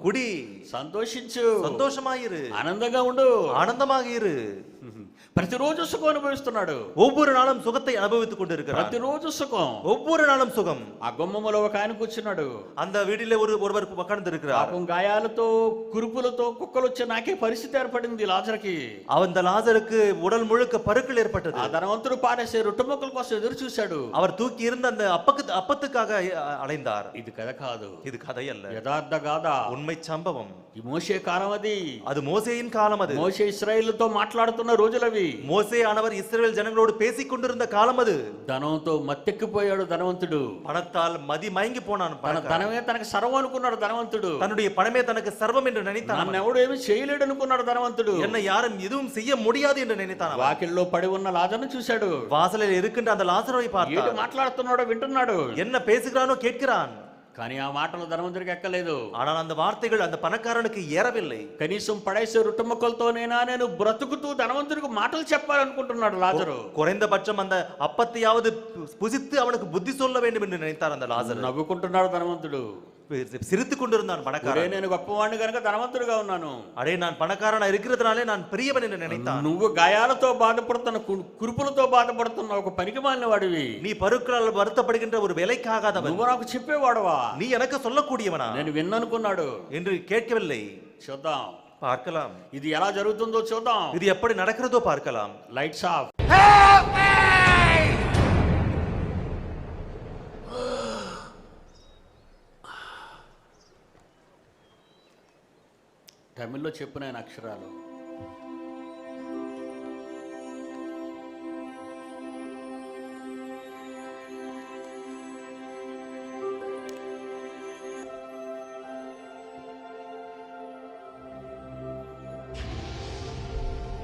குடி, సంతోషించు, சந்தோஷமாயிரு, ఆనందంగా ఉండు, ஆனந்தமாக இரு. ప్రతిరోజు సుఖం అనుభవిస్తున్నాడు, ஒவ்வொரு நாளும் சுகத்தை அனுபவித்துக் கொண்டிருக்கிறார். ప్రతిరోజు సుఖం, ஒவ்வொரு நாளும் சுகம். ఆ గుమ్మములో ఒక ఆయన కూర్చున్నాడు, அந்த வீட்டிலே ஒருவர் உட்கார்ந்திருக்கிறார். పాపం గాయాలతో కురుపులతో కుక్కలు వచ్చే నాకే పరిస్థితి ఏర్పడింది లాజరుకి. அந்த லாசருக்கு உடல் முழுக்க பருக்கள் ஏற்பட்டது. ఆ ధనవంతుడు పాడేసే రొట్టె ముక్కల కోసం ఎదురు చూశాడు, அவர் தூக்கி இருந்த அந்த அப்பத்துக்காக அலைந்தார். ఇది కథ కాదు, இது கதை அல்ல, యథార్థ గాథ, உண்மை சம்பவம். ఈ మోషే కాలం అది, அது மோசேயின் காலம். அது మోషే ఇశ్రాయేలుతో మాట్లాడుతున్న రోజులవి. மோசே ஆனவர் இஸ்ரவேல் ஜனங்களோடு பேசிக் கொண்டிருந்த காலம் அது. ధనంతో మత్తెక్కిపోయాడు ధనవంతుడు, பணத்தால் மதி மயங்கி போனான். తన ధనమే తనకు సర్వం అనుకున్నాడు ధనవంతుడు, தன்னுடைய பணமே தனக்கு சர்வம் என்று நினைத்தான். నన్ను ఎవడు ఏమి చేయలేడు అనుకున్నాడు ధనవంతుడు, என்ன யாரும் எதுவும் செய்ய முடியாது என்று நினைத்தான். వాకిల్లో పడి ఉన్న లాజరును చూశాడు, வாசலில் இருக்கின்ற அந்த லாசரை ఏడు பார்த்தான். మాట్లాడుతున్నాడో వింటున్నాడు, என்ன பேசுகிறானோ கேட்கிறான். కానీ ఆ మాటలు ధనవంతుడికి ఎక్కలేదు. ஆனால் அந்த வார்த்தைகள் அந்த பணக்காரனுக்கு ஏறவில்லை. కనీసం పడేసే రొట్టె ముక్కలతోనైనా నేను బ్రతుకుతూ ధనవంతుడికి మాటలు చెప్పాలనుకుంటున్నాడు లాజరు. குறைந்தபட்சம் அந்த அப்பத்தையாவது புசித்து அவனுக்கு புத்தி சொல்ல வேண்டும் என்று நினைத்தார் அந்த லாசர். నవ్వుకుంటున్నాడు ధనవంతుడు, சிரித்துக் கொண்டிருந்தான் பணக்காரன். నేను గొప్పవాడిని కనుక ధనవంతుడిగా ఉన్నాను, அடே நான் பணக்காரனா இருக்கிறதுனாலே நான் பெரியவன் என்று நினைத்தான். నువ్వు గాయాలతో బాధపడుతున్న కురుపులతో బాధపడుతున్న ఒక పనికి మాలిన వాడివి, நீ பருக்களால் வருத்தப்படுகின்ற ஒரு விலைக்காகாதவன், నువ్వు నాకు చెప్పేవాడవా, நீ எனக்கு சொல்லக்கூடியவனா నేను విన్ననుకున్నాడు. என்று கேட்கவில்லை. చూద్దాం, பார்க்கலாம், ఇది ఎలా జరుగుతుందో చూద్దాం. இது எப்படி நடக்கிறதோ பார்க்கலாம். Lights off. తమిళ్లో చెప్పు నేను అక్షరాలు.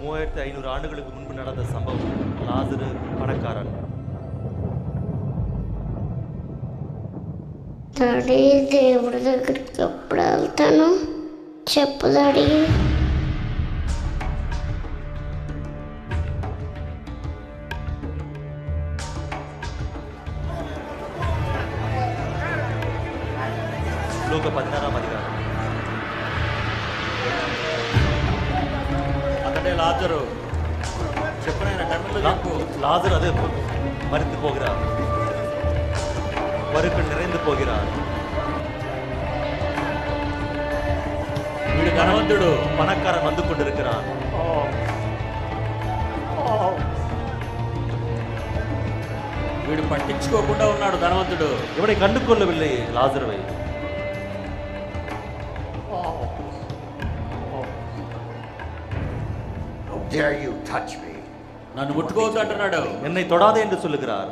மூவாயிரத்து 500 ஆண்டுகளுக்கு முன்பு நடந்த சம்பவம். லாசரு பணக்காரன். డాడీ దేవుడి దగ్గరికి ఎప్పుడు వెళ్తాను చెప్పు డాడీ. லூக்கா 16ஆம் அதிகாரம். అతడే లాజరు. చెప్పు నాయనా, తమిళ్లో చెప్పు. லாசர் அது மரித்து போகிறார், பருக்கள் நிறைந்து போகிறார். వీడు ధనవంతుడు, பணக்காரன் வந்து கொண்டிருக்கிறான். వీడు పట్టించుకోకుండా ఉన్నాడు ధనవంతుడు. இவனை கண்டு கொள்ளவில்லை லாசருவை. How dare you touch me? నన్ను ముట్టుకోవద్దు అంటున్నాడు. என்னை தொடாதே என்று சொல்லுகிறார்.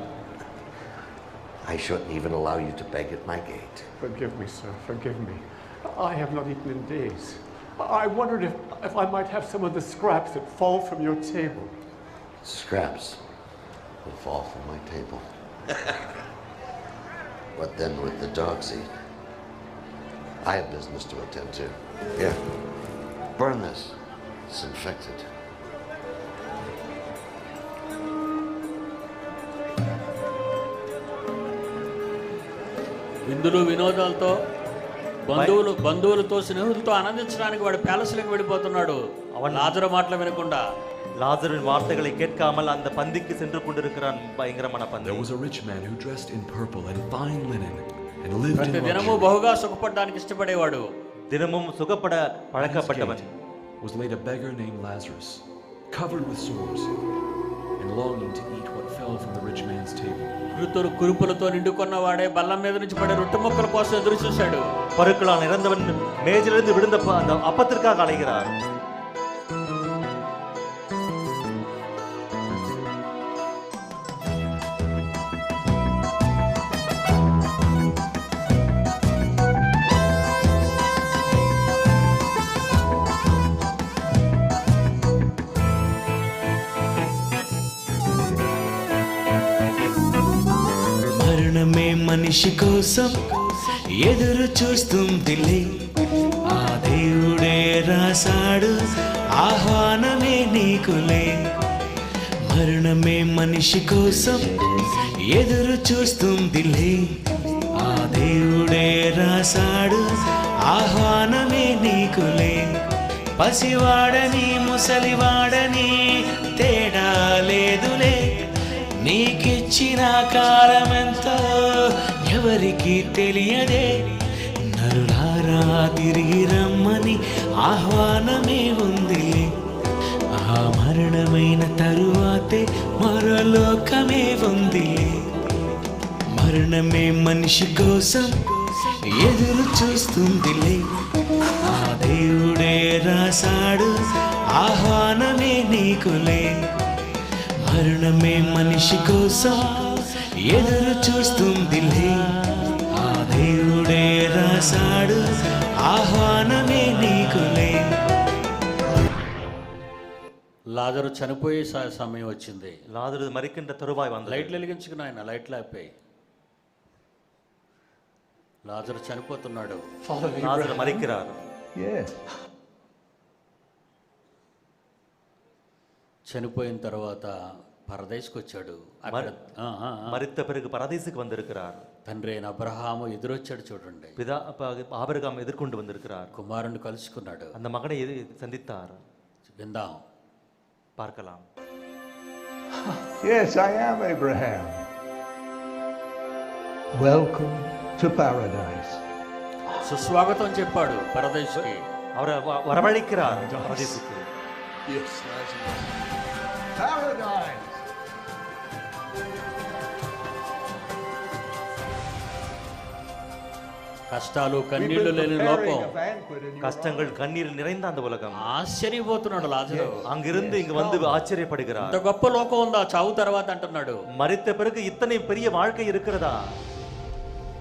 I shouldn't even allow you to beg at my gate. Forgive me, sir. Forgive me. I have not eaten in days. I wondered if I might have some of the scraps that fall from your table. Scraps will fall from my table. What then would the dogs eat? I have business to attend to. Here, burn this. It's infected. విందులు వినోదాలతో బంధువులతో స్నేహితులతో ఆనందించడానికి వాడు ప్యాలెస్లకు వెళ్ళిపోతున్నాడు. లాజరు మాటలు వినకుండా. லாசரின் வார்த்தைகளை கேட்காமல் அந்த பந்திக்கு சென்று கொண்டிருக்கிறான். பயங்கரமான There பந்தி. was a rich man who dressed in purple and fine linen and lived ప్రతి in దినము luxury. బహుగా సుఖపడడానికి ఇష్టపడేవాడు. தினமும் சுகப்பட At his பழக்கப்பட்டவன். gate was laid a beggar named Lazarus, covered with sores and longing to eat what fell from the rich man's table. కురుపులతో నిండుకున్న వాడే బల్లం మీద నుంచి పడే రొట్టె ముక్కల కోసం ఎదురు చూశాడు. பருக்களால் நிறந்தவன் மேஜிலிருந்து விழுந்த அந்த அப்பத்திற்காக அலைகிறார். మరణమే మనిషి కోసం ఎదురు చూస్తుందిలే, ఆ దేవుడే రాశాడు ఆహ్వానమే నీకులే. మరణమే మనిషి కోసం ఎదురు చూస్తుందిలే, ఆ దేవుడే రాశాడు ఆహ్వానమే నీకులే. పసివాడని ముసలివాడని తేడా లేదులే, నీకిచ్చిన కాలమెంతో ఎవరికి తెలియదే. నరులారా తిరిగి రమ్మని ఆహ్వానమే ఉంది, ఆ మరణమైన తరువాతే మరలోకమే ఉంది. మరణమే మనిషి కోసం ఎదురు చూస్తుందిలే, ఆ దేవుడే రాశాడు ఆహ్వానమే నీకులే. మరణమే మనిషి కోసం ఎదురు చూస్తుందిలే, ఆ దేవుడే రాశాడు ఆహ్వానమే నీకులే. లాజరు చనిపోయే సమయం వచ్చింది. லாசரு மரிக்கின்ற தருவாய் வந்தது. లైట్లు వెలిగించుకుని ఆయన లైట్లు ఆపాయి. లాజరు చనిపోతున్నాడు. Father லாசரு Abraham? மரிக்கிறார். Yes. చనిపోయిన తర్వాత పరదేశకు వచ్చాడు. అక్కడ மரித்த பிறகு பரதீசுக்கு வந்திருக்கிறார். తండ్రి అయిన అబ్రహాము ఎదురొచ్చాడు చూడండి. பிதா ஆபிரகாம் எதிர்கொண்டு வந்திருக்கிறார். కుమారుని కలుసుకున్నాడు. அந்த மகனை சந்தித்தார். విందాం. பார்க்கலாம். Yes, I am Abraham. Welcome to paradise. సుస్వాగతం చెప్పాడు పరదేశుకి. அவரை வரவழைக்கிறார் பரதீசுக்கு. Yes, Lazarus. Paradise. కష్టాలు We've కన్నీళ్లు been లేని preparing లోకం. a banquet in your கஷ்டங்கள் கண்ணீர் நிறைந்த அந்த உலகம். ఆశ్చర్యపోతున్నాడు లాజరు. அங்கிருந்து இங்கு வந்து ஆச்சரியப்படுகிறார். ఇంత గొప్ప లోకం ఉందా చావు తర్వాత అంటున్నాడు. மரித்த பிறகு இத்தனை பெரிய வாழ்க்கை இருக்கிறதா?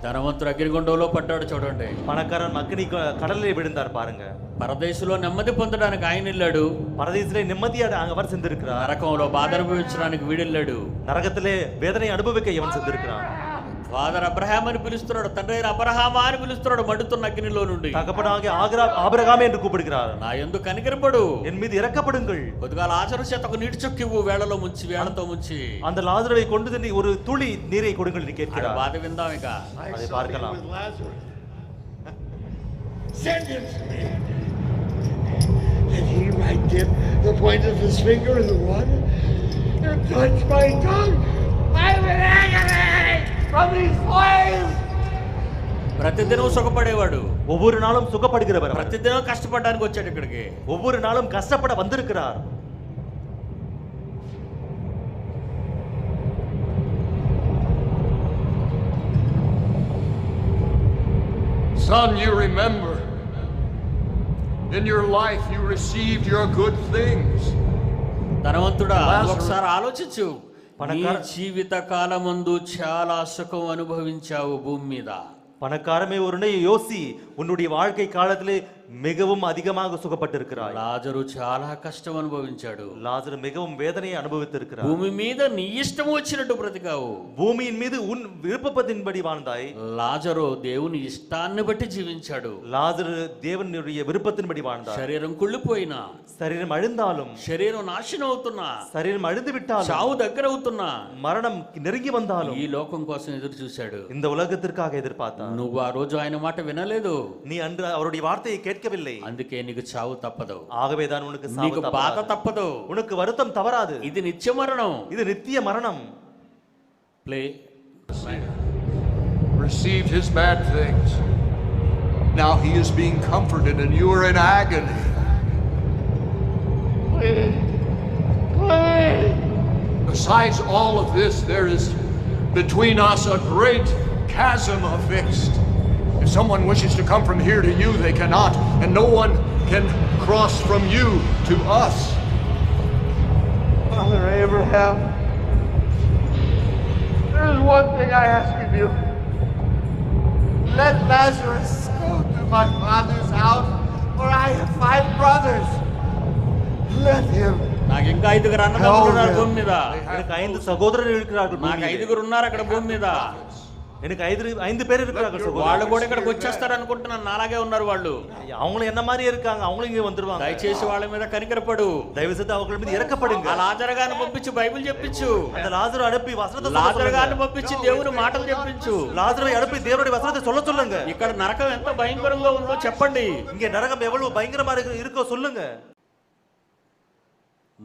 ధనవంతుడు అగ్నిగుండంలో పడ్డాడు చూడండి. பணக்காரன் அக்னி கடலிலே விழுந்தார் பாருங்க. పరదేశంలో నెమ్మది పొందడానికి ఆయన వెళ్ళాడు. பரதீசிலே நிம்மதியாக அவர் சென்றிருக்கிறார். నరకంలో బాధ అనుభవించడానికి వీడెళ్ళాడు. நரகத்திலே வேதனை அனுபவிக்க இவன் சென்றிருக்கிறான். ఫాదర్ అబ్రహాం అని పిలుస్తున్నాడు. తండ్రి అయిన అబ్రహామా అని పిలుస్తున్నాడు మండుతున్న అగ్నిలో నుండి. தகப்பனாகிய ஆபிரகாம் என்று கூப்பிடுகிறார். నా యందు కనికరపడు, என் மீது இரக்கப்படுங்கள். కొద్దిగా లాజరు చేత ఒక నీటి చొక్కివ్వు, వేళలో ముంచి వేళతో ముంచి. அந்த லாசரை கொண்டு சென்று ஒரு துளி நீரை கொடுங்கள் என்று ఆడ கேட்கிறார். బాధ విందాం ఇక. அதை பார்க்கலாம். Send him to me. And he might dip the point of his finger in the water and touch my tongue. I will agony from these flames. ప్రతిదినం సుఖపడేవాడు, ஒவ்வொரு நாளும் சுகப்படுகிறவர். ప్రతిదినం కష్టపడడానికి వచ్చాడు ఇక్కడికి. ஒவ்வொரு நாளும் கஷ்டப்பட வந்திருக்கிறார். Son, you remember, in your life you received your good things. ధనవంతుడా, Lazarus. ఒకసారి ఆలోచించు. నీ పణకార- జీవిత కాలమందు చాలా సుఖం అనుభవించావు భూమి మీద. பணக்காரமே ஒரு யோசி, உன்னுடைய வாழ்க்கை காலத்திலே மிகவும் அதிகமாக சுகப்பட்டிருக்கிறாய். లాజరు చాలా కష్టం అనుభవించాడు. லாசரு மிகவும் வேதனையை அனுபவித்திருக்கிறார். భూమి మీద నీ ఇష్టం వచ్చినట్టు బ్రతికావు. பூமியின் மீது உன் விருப்பத்தின்படி வாழ்ந்தாய். లాజరు దేవుని ఇష్టాన్ని బట్టి జీవించాడు. லாசரு தேவனுடைய விருப்பத்தின்படி வாழ்ந்தார். శరీరం కుళ్ళిపోయినా, சரீரம் அழிந்தாலும், శరీరం నాశనం అవుతున్నా, சரீரம் அழிந்து விட்டாலும், చావు దగ్గర అవుతున్నా, மரணம் நெருங்கி வந்தாலும் ఈ లోకం కోసం ఎదురు చూశాడు. இந்த உலகத்திற்காக எதிர்பார்த்தான். నువ్వు ఆ రోజు ఆయన మాట వినలేదు. நீ அன்று அவருடைய வார்த்தையை கேட்கவில்லை. అందుకే నీకు చావు తప్పదు. ஆகவேதான் உனக்கு சாவு నీకు బాధ தவறாது. తప్పదు. உனக்கு வருத்தம் தவறாது. ఇది నిత్య మరణం. இது நித்திய மரணம். Play Received his bad things. Now he is being comforted and you are in agony. Please, please. Besides all of this, there is between us a great chasm affixed. If someone wishes to come from here to you, they cannot, and no one can cross from you to us. Father Abraham, there is one thing I ask of you. Let Lazarus go to my father's house, for I have 5 brothers. Let him. నాకు ఇంకా 5 అన్నదమ్ములు ఉన్నారు భూమి మీద. எனக்கு 5 సహోదరులు இருக்கிறார்கள். నాకు 5 ఉన్నారు అక్కడ భూమి మీద. எனக்கு 5 பேர் இருக்கிறார்கள் சகோதரர். వాళ్ళు కూడా ఇక్కడికి వచ్చేస్తారు అనుకుంటున్నాను. నాలాగే ఉన్నారు వాళ్ళు. அவங்களும் என்ன மாதிரியே இருக்காங்க. அவங்களும் இங்க வந்துருவாங்க. దయచేసి వాళ్ళ మీద కనికరపడు. தயவு செய்து அவர்கள் மீது இரக்கப்படுங்க. ఆ లాజరు గారిని పంపించి బైబిల్ చెప్పించు. அந்த லாசரு அனுப்பி வசனத்தை சொல்ல లాజరు சொல்லுங்க. గారిని పంపించి దేవుని మాటలు చెప్పించు. லாசரை அனுப்பி தேவனுடைய வசனத்தை சொல்ல சொல்லுங்க. ఇక్కడ నరకం ఎంత భయంకరంగా ఉందో చెప్పండి. இங்க நரகம் எவ்வளவு பயங்கரமா இருக்கோ சொல்லுங்க.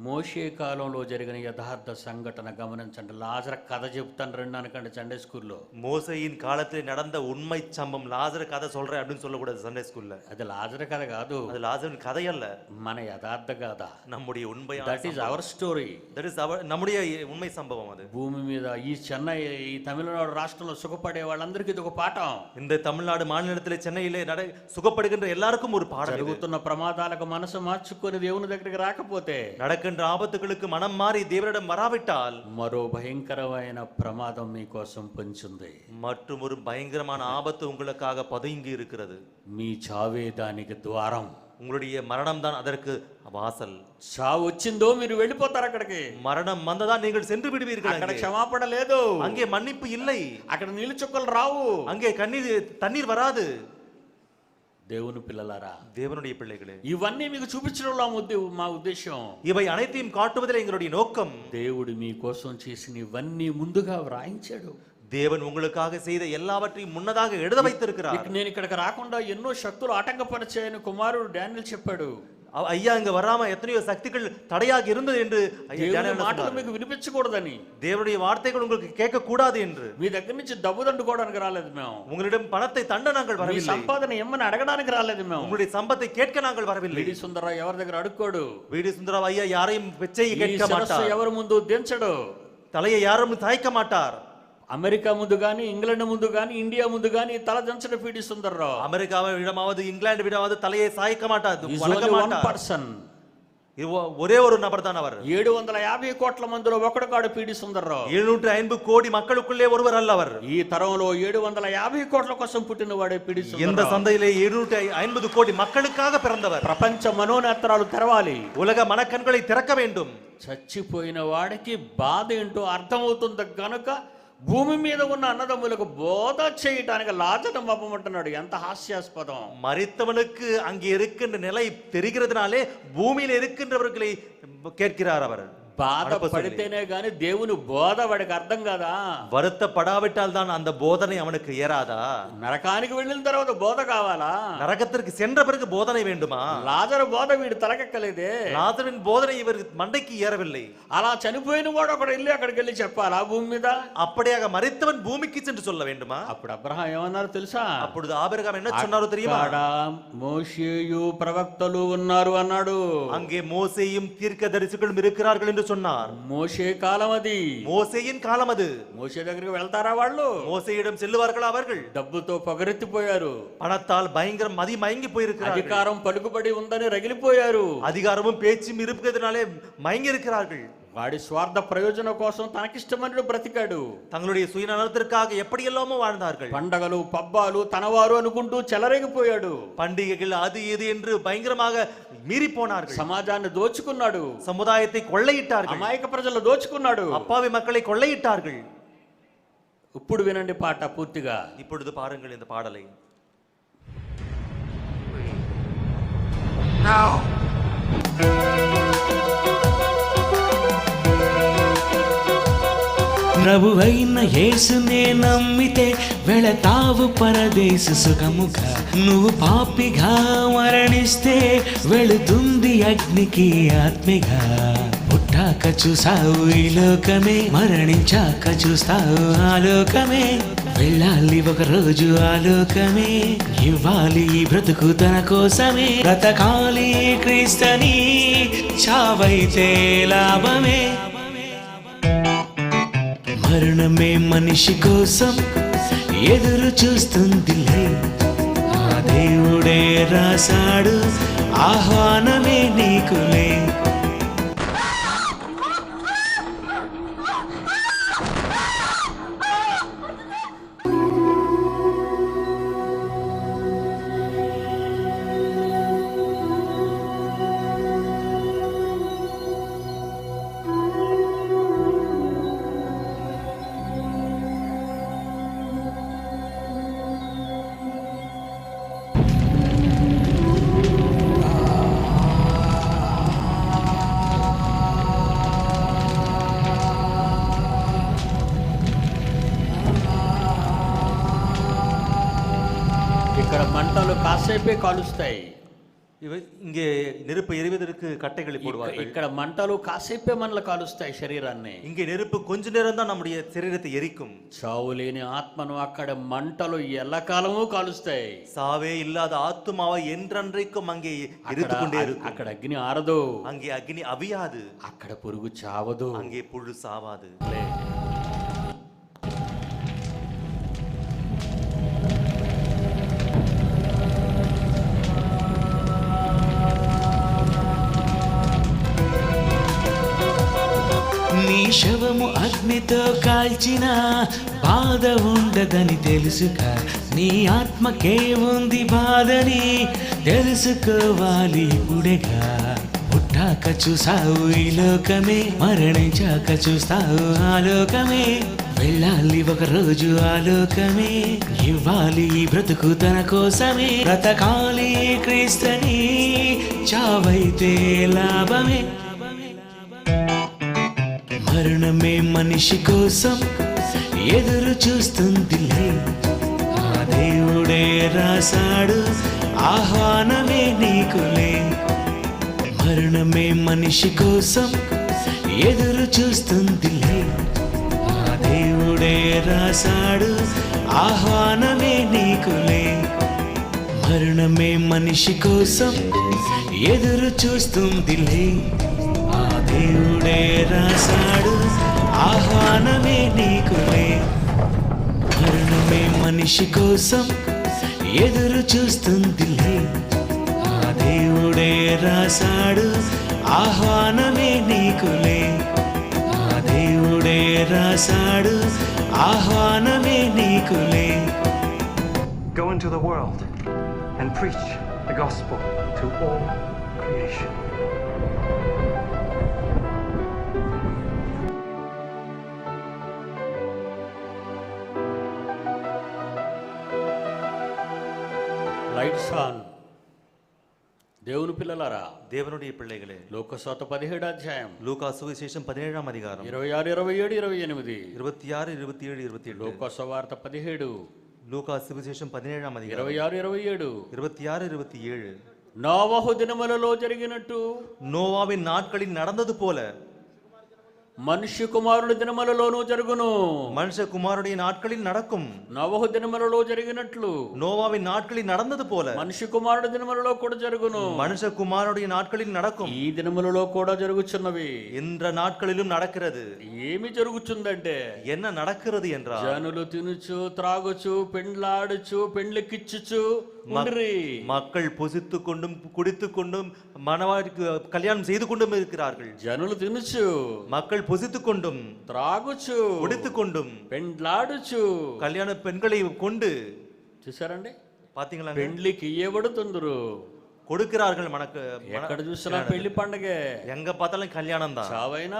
మోషే కాలంలో జరిగిన యథార్థ సంఘటన గమనించండి. లాజర్ కథ చెప్తాను రండి అనకండి సండే స్కూల్లో. மோசேயின் காலத்தில் நடந்த உண்மை சம்பவம். லாசர் கதை சொல்றேன் அப்படின்னு சொல்லக்கூடாது சண்டே ஸ்கூல்ல. అది లాజర్ కథ కాదు. அது லாசரின் கதை அல்ல. మన యథార్థ కథ. நம்முடைய உண்மையான that is our story. That is our நம்முடைய உண்மை சம்பவம் அது. భూమి మీద ఈ చెన్నై, ఈ తమిళనాడు రాష్ట్రంలో సుఖపడే వాళ్ళందరికీ ఇది ఒక పాఠం. இந்த தமிழ்நாடு மாநிலத்திலே சென்னையிலே சுகப்படுகின்ற எல்லாருக்கும் ஒரு பாடம். జరుగుతున్న ప్రమాదాలకు మనసు మార్చుకొని దేవుని దగ్గరికి రాకపోతే, நடக்கின்ற ஆபத்துகளுக்கு மனம் மாறி தேவனிடம் வராவிட்டால், మరో భయంకరమైన ప్రమాదం మీకోసం పొంచుంది. மற்றும் ஒரு பயங்கரமான ஆபத்து உங்களுக்காக பதுங்கி இருக்கிறது. మీ చావే దానికి ద్వారం. உங்களுடைய மரணம் தான் அதற்கு வாசல். చావు వచ్చిందో మీరు వెళ్ళిపోతారు అక్కడికి. மரணம் வந்ததா நீங்கள் சென்று விடுவீர்கள். అక్కడ క్షమాపణ లేదు. அங்கே மன்னிப்பு இல்லை. అక్కడ నీళ్ళు చుక్కలు రావు. அங்கே தண்ணீர் வராது. దేవుని పిల్లలారా, தேவனுடைய பிள்ளைகளே, ఇవన్నీ మీకు చూపించడంలో మా ఉద్దేశం. இவை அனைத்தையும் காட்டுவதில் எங்களுடைய நோக்கம். దేవుడు మీ కోసం చేసిన ఇవన్నీ ముందుగా వ్రాయించాడు. தேவன் உங்களுக்காக செய்த எல்லாவற்றையும் முன்னதாக எழுத வைத்திருக்கிறார். నేను ఇక్కడికి రాకుండా ఎన్నో శక్తులు ఆటంకపరిచాయని కుమారుడు డానియల్ చెప్పాడు. ஐயா இங்க வராம எத்தனையோ சக்திகள் தடையாக இருந்தது என்று మాటలు మీకు వినిపించకూడదని, தேவனுடைய வார்த்தைகள் உங்களுக்கு கேட்க கூடாது என்று. మీ దగ్గర నుంచి డబ్బు దండుకోవడానికి రాలేదు మేము. உங்களிடம் பணத்தை தண்ட நாங்கள் வரவில்லை. సంపాదన ఎమ్మని అడగడానికి రాలేదు మేము. உங்களுடைய சம்பத்தை கேட்க நாங்கள் வரவில்லை. వీడి సుందరరావు ఎవరి దగ్గర అడుక్కోడు. வீடி சுந்தரராவ் ஐயா யாரையும் பிச்சை கேட்க மாட்டார். ఎవరి ముందు దించడు. தலையை யாரும் சாய்க்க மாட்டார். అమెరికా ముందు గాని, ఇంగ్లాండ్ ముందు గాని, ఇండియా ముందు గాని తల దించడు పీడి సుందరరావు. அமெரிக்காவை விடமாவது இங்கிலாந்து விடமாவது தலையை சாய்க்க மாட்டார். ஒரே ஒரு நபர் தான் அவர். 750 కోట్ల మందిలో ఒకడు కాడు పీడి సుందరరావు. 750 கோடி மக்களுக்குள்ளே ஒருவர் அல்ல அவர். ఈ తరంలో 750 కోట్ల కోసం పుట్టిన వాడే పీడి సుందరరావు. இந்த சந்தையிலே 750 கோடி மக்களுக்காக பிறந்தவர். ప్రపంచ మనోనేత్రాలు తెరవాలి. உலக மனக்கண்களை திறக்க வேண்டும். చచ్చిపోయిన వాడికి బాధ ఏంటో అర్థమవుతుంది గనుక భూమి మీద ఉన్న అన్నదమ్ములకు బోధ చేయటానికి లాజరును పంపమంటున్నాడు. ఎంత హాస్యాస్పదం. மரித்தவனுக்கு அங்கே இருக்கின்ற நிலை தெரிகிறதுனாலே பூமியில் இருக்கின்றவர்களை கேட்கிறார் அவர். బాధపడితేనే గాని దేవుని బోధ వాడికి అర్థం కాదా? வருத்தப்படாவிட்டால் தான் அந்த போதனை அவனுக்கு ஏறாதா? నరకానికి వెళ్ళిన తర్వాత బోధ కావాలా? நரகத்திற்கு சென்ற பிறகு போதனை வேண்டுமா? లాజరు బోధ వీడు తలకెక్కలేదే. లాజరిன் போதனை இவர் மண்டைக்கு ஏறவில்லை. అలా చనిపోయిన వాడు ఒకడు వెళ్ళి అక్కడికి వెళ్ళి చెప్పాలా భూమి మీద? அப்படியாக மரித்தவன் பூமிக்கு சென்று சொல்ல வேண்டுமா? అప్పుడు అబ్రహాం ఏమన్నారు తెలుసా? அப்பொழுது ఆబ్రహాం என்ன சொன்னாரோ தெரியுமா? మోషేయు ప్రవక్తలు ఉన్నారు అన్నాడు. அங்கே மோசேயும் தீர்க்கதரிசிகளும் இருக்கிறார்கள் என்று சொன்னார். మోషే కాలం అది. மோசேயின் காலம் அது. మోషే దగ్గరికి వెళ్తారా వాళ్ళు? மோசேயிடம் செல்லுவார்கள் அவர்கள்? డబ్బుతో పగరెత్తిపోయారు. பணத்தால் பயங்கர மயங்கி போயிருக்கிறார்கள். అధికారం పలుకుబడి ఉందని రగిలిపోయారు. அதிகாரமும் பேச்சும் இருக்கிறதுனாலே மயங்கி இருக்கிறார்கள். వాడి స్వార్థ ప్రయోజనం కోసం తనకిష్టమైనట్టు బ్రతికాడు. தங்களுடைய சுயநலத்திற்காக எப்படியெல்லாமோ வாழ்ந்தார்கள். పండగలు పబ్బాలు తనవారు అనుకుంటూ చెలరేగిపోయాడు. பண்டிகைகள் அது இது என்று பயங்கரமாக மீறி போனார்கள். సమాజాన్ని దోచుకున్నాడు. சமுதாயத்தை கொள்ளையிட்டார்கள். అమాయక ప్రజలు దోచుకున్నాడు. அப்பாவி மக்களை கொள்ளையிட்டார்கள். ఇప్పుడు వినండి పాట పూర్తిగా. இப்பொழுது பாருங்கள் இந்த பாடலை. ప్రభువైన యేసునే నమ్మితే వెళతావు పరదేశ సుఖముగా. నువ్వు పాపిగా మరణిస్తే వెళుతుంది అగ్నికి ఆత్మగా. పుట్టాక చూసావు ఈ లోకమే, మరణించాక చూస్తావు ఆ లోకమే. వెళ్ళాలి ఒక రోజు ఆ లోకమే, ఇవ్వాలి ఈ బ్రతుకు తన కోసమే. బ్రతకాలి క్రీస్తని, చావైతే లాభమే. మరణమే మనిషి కోసం ఎదురు చూస్తుందిలే, ఆ దేవుడే రాశాడు ఆహ్వానమే నీకులే. ఇక్కడ మంటలు కాసేపే కాలుస్తాయి. இங்கே நெருப்பு எரிவதற்கு கட்டைகளை போடுவார்கள். ఇక్కడ మంటలు కాసేపే మనల్ని కాలుస్తాయి శరీరాన్ని. இங்கே நெருப்பு கொஞ்ச நேரம் தான் நம்முடைய శరీరத்தை எரிக்கும். చావు లేని ఆత్మను అక్కడ మంటలు ఎల్లకాలము కాలుస్తాయి. சாவே இல்லாத ஆத்துமாவை என்றென்றைக்கும் அங்கே எரித்துக் கொண்டே இருக்கும். అక్కడ అగ్ని ఆరదు, அங்கே அக்னி அவியாது, అక్కడ పురుగు చావదు, அங்கே புழு சாவாது. నీ శవము అగ్నితో కాల్చిన బాధ ఉండదని తెలుసుగా. నీ ఆత్మకే ఉంది బాధని తెలుసుకోవాలి ఇప్పుడేగా. పుట్టాక చూసావు ఈ లోకమే, మరణించాక చూస్తావు ఆ లోకమే. వెళ్ళాలి ఒక రోజు ఆ లోకమే, ఇవ్వాలి ఈ బ్రతుకు తన కోసమే. బ్రతకాలి క్రీస్తని, చావైతే లాభమే. మరణమే మనిషి కోసం ఎదురు చూస్తుందిలే, ఆ దేవుడే రాశాడు ఆహ్వానమే నీకులే. మరణమే మనిషి కోసం ఎదురు చూస్తుందిలే, ఆ దేవుడే రాశాడు ఆహ్వానమే నీకులే. మరణమే మనిషి కోసం ఎదురు చూస్తుందిలే, ఆ దేవుడే రాశాడు ఆహ్వానమే నీకులే. మరణమే మనిషి కోసం ఎదురు చూస్తుందిలే, ఆ దేవుడే రాశాడు ఆహ్వానమే నీకులే. ఆ దేవుడే రాశాడు ఆహ్వానమే నీకులే. Go into the world and preach the gospel to all creation. Lights on. దేవుని పిల్లలారా, தேவனுடைய பிள்ளைகளே, లోకసోత 17వ అధ్యాయం, லூக்கா சுவிசேஷம் 17ஆம் அதிகாரம் 26, 27, 28. 26, 27, 28. లోకసువార్త 17, லூக்கா சுவிசேஷம் 17ஆம் அதிகாரம் 26, 27. 26, 27. నోవహు దినములలో జరిగినట్టు, நோவாவின் நாட்களில் நடந்தது போல మనుష్య కుమారుడి దినములలోనూ జరుగును. மனுஷ குமாரனுடைய நாட்களில் நடக்கும். నోవహు దినములలో జరిగినట్లు நோவாவின் நாட்களில் நடந்தது போல మనుష్య కుమారుడి దినములలో కూడా జరుగును. மனுஷ குமாரனுடைய நாட்களில் நடக்கும். ఈ దినములలో కూడా జరుగుచున్నవి. என்ற நாட்களிலும் நடக்கிறது. ఏమి జరుగుతుందంటే என்ன நடக்கிறது என்றால் జనులు తినుచు త్రాగుచు పెండ్లాడుచు పెండ్లికిచ్చుచు ఉండిరి. மக்கள் புசித்து கொண்டும் குடித்து கொண்டும் மணவாட்டிக்கு கல்யாணம் செய்து கொண்டும் இருக்கிறார்கள். జనులు తినుచు மக்கள் புசித்து கொண்டும் త్రాగుచు குடித்து கொண்டும் పెండ్లాడుచు கல்யாண பெண்களை கொண்டு చూసారండి பாத்தீங்களா పెండ్లికి ఇయ్యబడుతుందరు. கொடுக்கிறார்கள். மனக்கு ఎక్కడ చూసినా పెళ్లి పండగే, எங்க பார்த்தாலும் கல்யாணம் தான். చావైనా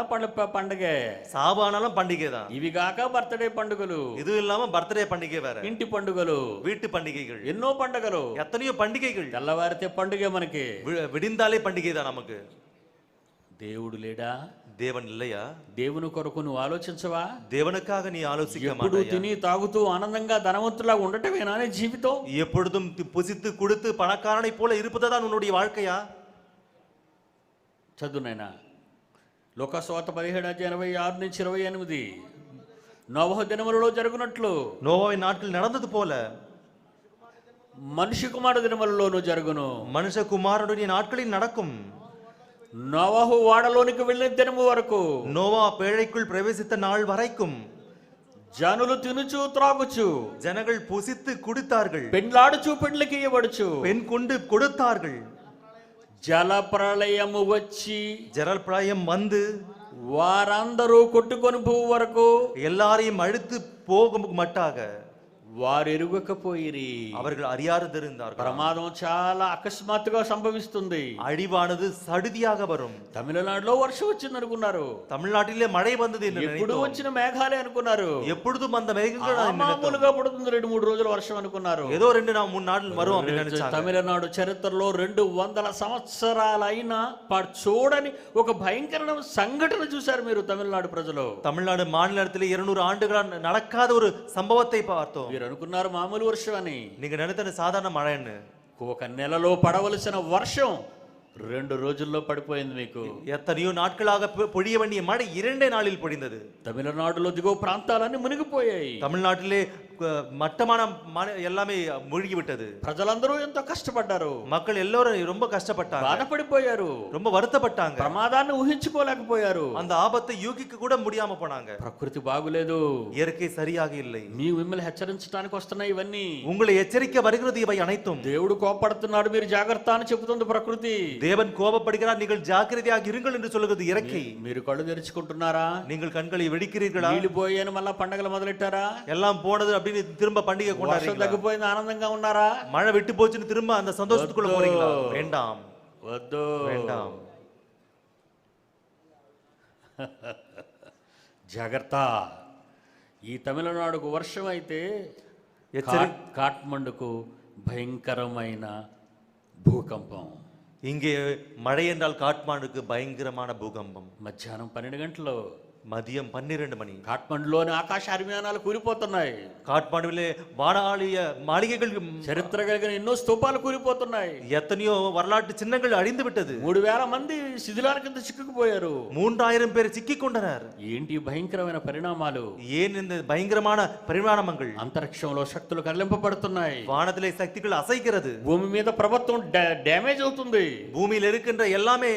పండగే, சாவானாலும் பண்டிகை தான். ఇవి కాక బర్త్డే పండుగలు, இது இல்லாம பர்த்டே பண்டிகை வேற, ఇంటి పండుగలు, வீட்டு பண்டிகைகள், ఎన్నో పండుగలు, எத்தனையோ பண்டிகைகள். తెల్లవారితే పండుగే మనకి, விடிந்தாலே பண்டிகை தான் நமக்கு. దేవుడు లేడా? தேவன் இல்லையா? దేవుని కొరకు నువ్వు ఆలోచించవా? தேவனுக்காக நீ ஆலோசிக்க ఎప్పుడు மாட்டாயா? తిని తాగుతూ ఆనందంగా ధనవంతులా ఉండటమేనా నీ జీవితం? எப்பொழுதும் புசித்து குடுத்து பணக்காரனை போல இருப்பதுதான் உன்னுடைய வாழ்க்கையா? చదువునైనా లోకస్వార్త 17:26-28 నోవహు దినములలో జరుగునట్లు நோவாவின் நாட்கள் நடந்தது போல మనిషి కుమారుడు దినములలోనూ జరుగును. மனுஷ குமாரனுடைய நாட்களில் நடக்கும். నోవహు వాడలోనికి వెళ్ళిన దినము వరకు, நோவா பேழைக்குள் பிரவேசித்த நாள் வரைக்கும் జనులు తినుచు త్రాగుచు, ஜனங்கள் புசித்து குடித்தார்கள், పెండ్లాడుచు పెండ్లికి ఇవ్వబడుచు, பெண் கொண்டு கொடுத்தார்கள். జల ప్రళయము వచ్చి ஜரல் பிரளயம் வந்து వారందరూ కొట్టుకొని పోవు వరకు எல்லாரையும் அழுத்து போகும் மட்டாக వారు ఎరుగకపోయిరి. அவர்கள் அறியாதிருந்தார்கள். ప్రమాదం చాలా అకస్మాత్తుగా సంభవిస్తుంది. அழிவானது சடுதியாக வரும். తమిళనాడులో వర్షం వచ్చింది అనుకున్నారు, தமிழ்நாட்டிலே மழை வந்தது என்று ఎప్పుడు நினைத்தோம். వచ్చిన మేఘాలే అనుకున్నారు, எப்பொழுதும் அந்த மேகங்கள் நினைத்தோம். మామూలుగా పడుతుంది 2-3 రోజులు వర్షం అనుకున్నారు. ஏதோ 2-3 நாள் வரும் அப்படின்னு நினைச்சாங்க. తమిళనాడు చరిత్రలో 200 సంవత్సరాలైనా చూడని ఒక భయంకరమైన సంఘటన చూశారు మీరు తమిళనాడు ప్రజలు. தமிழ்நாடு மாநிலத்திலே 200 ஆண்டுகளா நடக்காத ஒரு சம்பவத்தை பார்த்தோம். మీరు అనుకున్నారు మామూలు వర్షం అని. நீங்க நினைத்த சாதாரண மழைன்னு. ఒక నెలలో పడవలసిన వర్షం 2 రోజుల్లో పడిపోయింది మీకు. எத்தனையோ நாட்களாக பொழிய வேண்டிய மழை 2 நாளில் பொழிந்தது. తమిళనాడులో దిగువ ప్రాంతాలన్నీ మునిగిపోయాయి. தமிழ்நாட்டிலே மட்டமான எல்லாமே மூழ்கி விட்டது. ప్రజలందరూ ఎంతో కష్టపడ్డారు, மக்கள் எல்லாரும் ரொம்ப கஷ்டப்பட்டாங்க, బాధపడిపోయారు, ரொம்ப வருத்தப்பட்டாங்க, ప్రమాదాన్ని ఊహించుకోలేకపోయారు, அந்த ஆபத்தை யூகிக்க கூட முடியாம போனாங்க. ప్రకృతి బాగులేదు, இயற்கை சரியாக இல்லை. మిమ్మల్ని హెచ్చరించడానికి వస్తున్నాయి ఇవన్నీ. உங்களை எச்சரிக்க வருகிறது இவை அனைத்தும். దేవుడు కోపడుతున్నాడు, మీరు జాగ్రత్త అని చెబుతుంది ప్రకృతి. தேவன் கோபப்படுகிறார், நீங்கள் ஜாக்கிரதையாக இருங்கள் என்று சொல்லுகிறது இயற்கை. మీరు కళ్ళు తెరుచుకుంటున్నారా? நீங்கள் கண்களை வெடிக்கிறீர்களா? నీళ్లు పోయాను మళ్ళా పండగలు మొదలెట్టారా? எல்லாம் போனது அப்படின்னு திரும்ப பண்டிகை వర్షం கொண்டாடுறீங்களா? తగ్గిపోయింది ఆనందంగా ఉన్నారా? மழை விட்டு போச்சுன்னு திரும்ப அந்த சந்தோஷத்துக்குள்ள போறீங்களா? வேண்டாம், వద్దు, வேண்டாம். జాగ్రత్త. ఈ తమిళనాడుకు వర్షం అయితే కాట్మండుకు భయంకరమైన భూకంపం. இங்கே மழை என்றால் காட்மாண்டுக்கு பயங்கரமான பூகம்பம். మధ్యాహ్నం 12 గంటలు, மதியம் 12 மணி. కాట్మండులోని ఆకాశ అభిమానాలు కూలిపోతున్నాయి. காட்மாண்டுவிலே வானாளிய மாளிகைகள், చరిత్ర కలిగిన ఎన్నో స్తూపాలు కూలిపోతున్నాయి. எத்தனையோ வரலாற்று சின்னங்கள் அழிந்து விட்டது. 3000 మంది శిథిలాల కింద చిక్కుకుపోయారు. 3000 பேர் சிக்கிக் கொண்டனர். ఏంటి భయంకరమైన పరిణామాలు? ஏன் இந்த பயங்கரமான பரிணாமங்கள்? అంతరిక్షంలో శక్తులు కదిలింపబడుతున్నాయి. வானத்திலே சக்திகள் அசைக்கிறது. భూమి మీద ప్రభుత్వం డ్యామేజ్ అవుతుంది. பூமியில் இருக்கின்ற எல்லாமே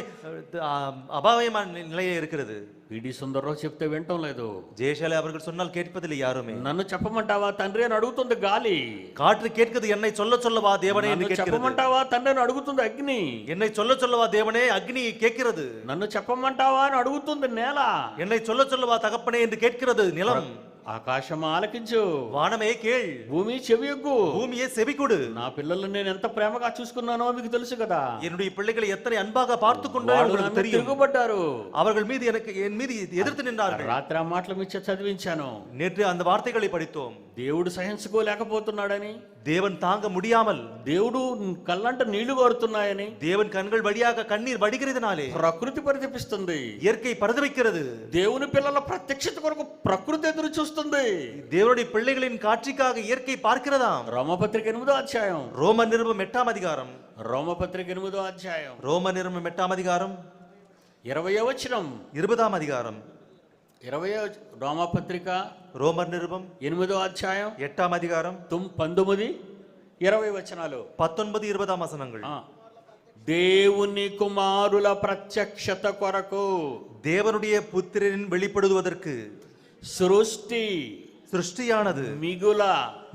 அபாயமான நிலையே இருக்கிறது. పిడి సుందర్రావు చెప్తే వింటం లేదు. ஜெயசாலி அவர்கள் சொன்னால் கேட்பதில்லை யாருமே. నన్ను చెప్పమంటావా తండ్రి అని అడుగుతుంది గాలి. காற்று கேட்கிறது, என்னை சொல்ல சொல்லவா தேவனே என்று கேட்கிறது. చెప్పమంటావా తండ్రి అని అడుగుతుంది అగ్ని. என்னை சொல்ல சொல்லவா தேவனே அக்னி கேட்கிறது. నన్ను చెప్పమంటావా అని అడుగుతుంది నేల. என்னை சொல்ல சொல்லவா தகப்பனே என்று கேட்கிறது நிலம். ఆకాశం ఆలకించు, வானமே கேள், భూమి చెవియొగ్గు, பூமியே செவி கொடு. నా పిల్లల్ని నేను ఎంత ప్రేమగా చూసుకున్నానో మీకు తెలుసు కదా. என்னுடைய பிள்ளைகளை எத்தனை அன்பாக பார்த்து கொண்டாரோ தெரியும். తిరుగుబడ్డారు, அவர்கள் மீது என் மீது எதிர்த்து நின்றார்கள். రాత్రి ఆ మాటలు మిచ్చ చదివించాను. நேற்று அந்த வார்த்தைகளை படித்தோம். దేవుడు సహించుకోలేకపోతున్నాడని, தேவன் தாங்க முடியாமல், దేవుడు కళ్ళంట నీళ్లు కోరుతున్నాయని, தேவன் கண்கள் வழியாக கண்ணீர் வடிகிறதுனாலே ప్రకృతి పరితపిస్తుంది. இயற்கை பரிதவிக்கிறது. దేవుని పిల్లల ప్రత్యక్షత కొరకు ప్రకృతి ఎదురు చూస్తుంది. தேவனுடைய பிள்ளைகளின் காட்சிக்காக இயற்கை பார்க்கிறதாம். రోమపత్రిక 8వ అధ్యాయం, ரோம நிருபம் 8ஆம் அதிகாரம், రోమపత్రిక 8వ అధ్యాయం ரோம நிருபம் 8ஆம் அதிகாரம் 20వ వచనం, 20ஆம் அதிகாரம். రోమపత్రిక ரோமர் நிருபம் 8వ అధ్యాయం 8ஆம் அதிகாரம் 19, 20 వచనాలు. 19, 20ஆம் வசனங்கள். దేవుని కుమారుల ప్రత్యక్షత కొరకు தேவனுடைய புத்திரனின் வெளிப்படுவதற்கு సృష్టి சிருஷ்டியானது మిగుల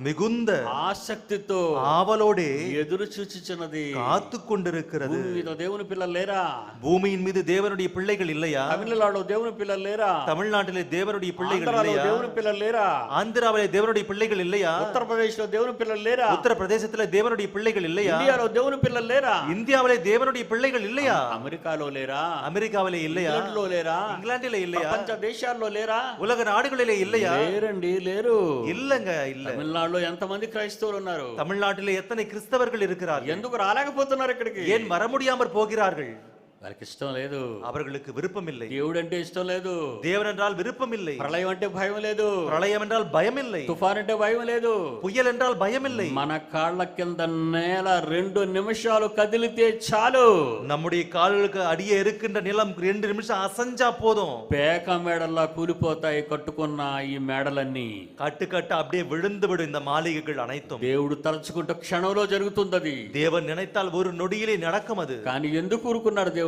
மிகுந்த ఆసక్తితో ஆவலோடே ఎదురు చూచుచున్నది. காத்து கொண்டிருக்கிறது. భూమి మీద దేవుని పిల్లలు లేరా? பூமியின் மீது தேவனுடைய பிள்ளைகள் இல்லையா? తమిళనాడులో దేవుని పిల్లలు లేరా? தமிழ்நாட்டிலே தேவனுடைய பிள்ளைகள் ఆంధ్రాలో இல்லையா? దేవుని పిల్లలు లేరా? ஆந்திராவிலே தேவனுடைய பிள்ளைகள் இல்லையா? ఉత్తరప్రదేశ్ లో దేవుని పిల్లలు లేరా? உத்தரப்பிரதேசத்திலே தேவனுடைய பிள்ளைகள் இல்லையா? ఇండియాలో దేవుని పిల్లలు లేరా? இந்தியாவிலே தேவனுடைய பிள்ளைகள் இல்லையா? అమెరికాలో లేరా? அமெரிக்காவிலே இல்லையா? ఇంగ్లాండ్లో లేరా? இங்கிலாந்திலே இல்லையா? ప్రపంచ దేశాల్లో లేరా? உலக நாடுகளிலே இல்லையா? లేరండి, లేరు. இல்லங்க, இல்ல. తమిళనాడులో ఎంతమంది క్రైస్తవులు ఉన్నారు? தமிழ்நாட்டிலே எத்தனை கிறிஸ்தவர்கள் இருக்கிறார்கள்? ఎందుకు రాలేకపోతున్నారు ఇక్కడికి? ஏன் வர முடியாமற் போகிறார்கள்? వారికి ఇష్టం లేదు. அவர்களுக்கு விருப்பம் இல்லை. దేవుడు అంటే ఇష్టం లేదు. தேவன் என்றால் விருப்பம் இல்லை. ప్రళయం అంటే భయం లేదు. பிரளயம் என்றால் பயம் இல்லை. తుఫాన్ అంటే భయం లేదు. புயல் என்றால் பயம் இல்லை. మన కాళ్ళ కింద నేల 2 నిమిషాలు కదిలితే చాలు. நம்முடைய கால்களுக்கு அடியே இருக்கின்ற நிலம் 2 நிமிஷம் அசஞ்சா போதும். పేక మేడల్లా కూలిపోతాయి కట్టుకున్న ఈ మేడలన్నీ. கட்டு அப்படியே விழுந்து விடும் இந்த மாளிகைகள் அனைத்தும். దేవుడు తలుచుకుంటే క్షణంలో జరుగుతుందది. தேவன் நினைத்தால் ஒரு நொடியிலே நடக்கும் அது. కానీ ఎందుకు ఊరుకున్నాడు దేవుడు?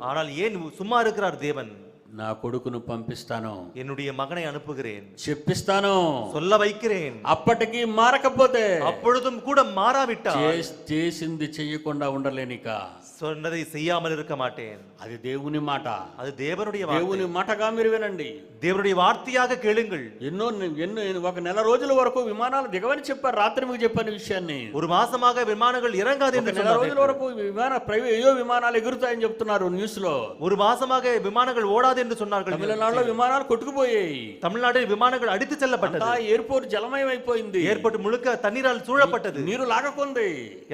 ஆனால் ஏன் சும்மா இருக்கிறார் தேவன்? నా కొడుకును పంపిస్తాను, என்னுடைய மகனை அனுப்புகிறேன், చెప్పిస్తాను, சொல்ல வைக்கிறேன். అప్పటికి మారకపోతే, அப்பொழுதும் கூட மாறாவிட்டால் చేసింది చెయ్యకుండా ఉండలేనిక, சொன்னதை செய்யாமல் இருக்க மாட்டேன். అది దేవుని మాట. அது தேவனுடைய దేవుని మాటగా మీరు వినండి. தேவனுடைய வார்த்தையாக கேளுங்கள். ఎన్నో ఒక నెల రోజుల వరకు విమానాలు దిగవని చెప్పారు. రాత్రి మీకు చెప్పిన విషయాన్ని. ஒரு మాసமாக విమానங்கள் ఇరంగాது என்று నెల రోజుల వరకు విమానాలు ఎగురుతాయని చెప్తున్నారు న్యూస్ లో. ஒரு మాసமாக విమానங்கள் ఓడాது என்று சொன்னார்கள். తమిళనాడులో విమానాలు కొట్టుకుపోయాయి. தமிழ்நாட்டில் விமானங்கள் அடித்து செல்லப்பட்டது. ఎయిర్పోర్ట్ జలమయం అయిపోయింది. ஏர்போர்ட் முழுக்க தண்ணீரால் சூழப்பட்டது. నీరు లాగకుంది.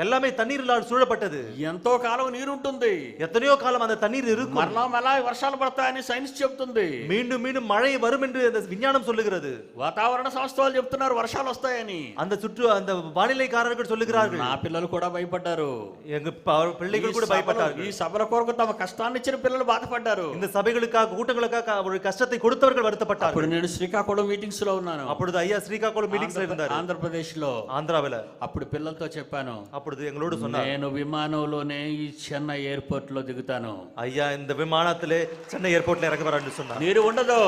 எல்லாமே தண்ணீரால் சூழப்பட்டது. ఎంతో కాలం నీరు ఉంటుంది. எத்தனையோ காலம் அந்த தண்ணீர் இருக்கும். మరలా వర్షాలు పడతాయని సైన్స్ చెప్తుంది. மீண்டும் மீண்டும் மழை வரும் என்று அந்த விஞ்ஞானம் சொல்லுகிறது. వాతావరణ సంస్థలు చెప్తున్నారు వర్షాలు వస్తాయని. அந்த வானிலைக்காரர்கள் சொல்லுகிறார்கள். నా పిల్లలు కూడా భయపడ్డారు. எங்க பிள்ளைகள் கூட பயப்பட்டார்கள். ఈ సభల కొరకు తమ కష్టాన్ని ఇచ్చిన పిల్లలు బాధపడ్డారు. இந்த சபைகளுக்காக கூட்டங்களுக்காக ஒரு கஷ்டத்தை கொடுத்தவர்கள் வருத்தப்பட்டார்கள். అప్పుడు నేను శ్రీకాకుళం మీటింగ్స్ లో ఉన్నాను. அப்பொழுது ஐயா ஸ்ரீகாகுளம் மீட்டிங்ஸ்ல இருந்தார். ఆంధ్రప్రదేశ్ లో, ஆந்திராவில. అప్పుడు పిల్లలతో చెప్పాను, அப்பொழுது எங்களோடு சொன்னார், నేను విమానంలోనే ఈ చెన్నై ఎయిర్పోర్ట్ లో దిగుతాను. ஐயா இந்த விமானத்திலே சென்னை ஏர்போர்ட்ல இறங்க வரேன்னு சொன்னார். నీరు ఉండదు,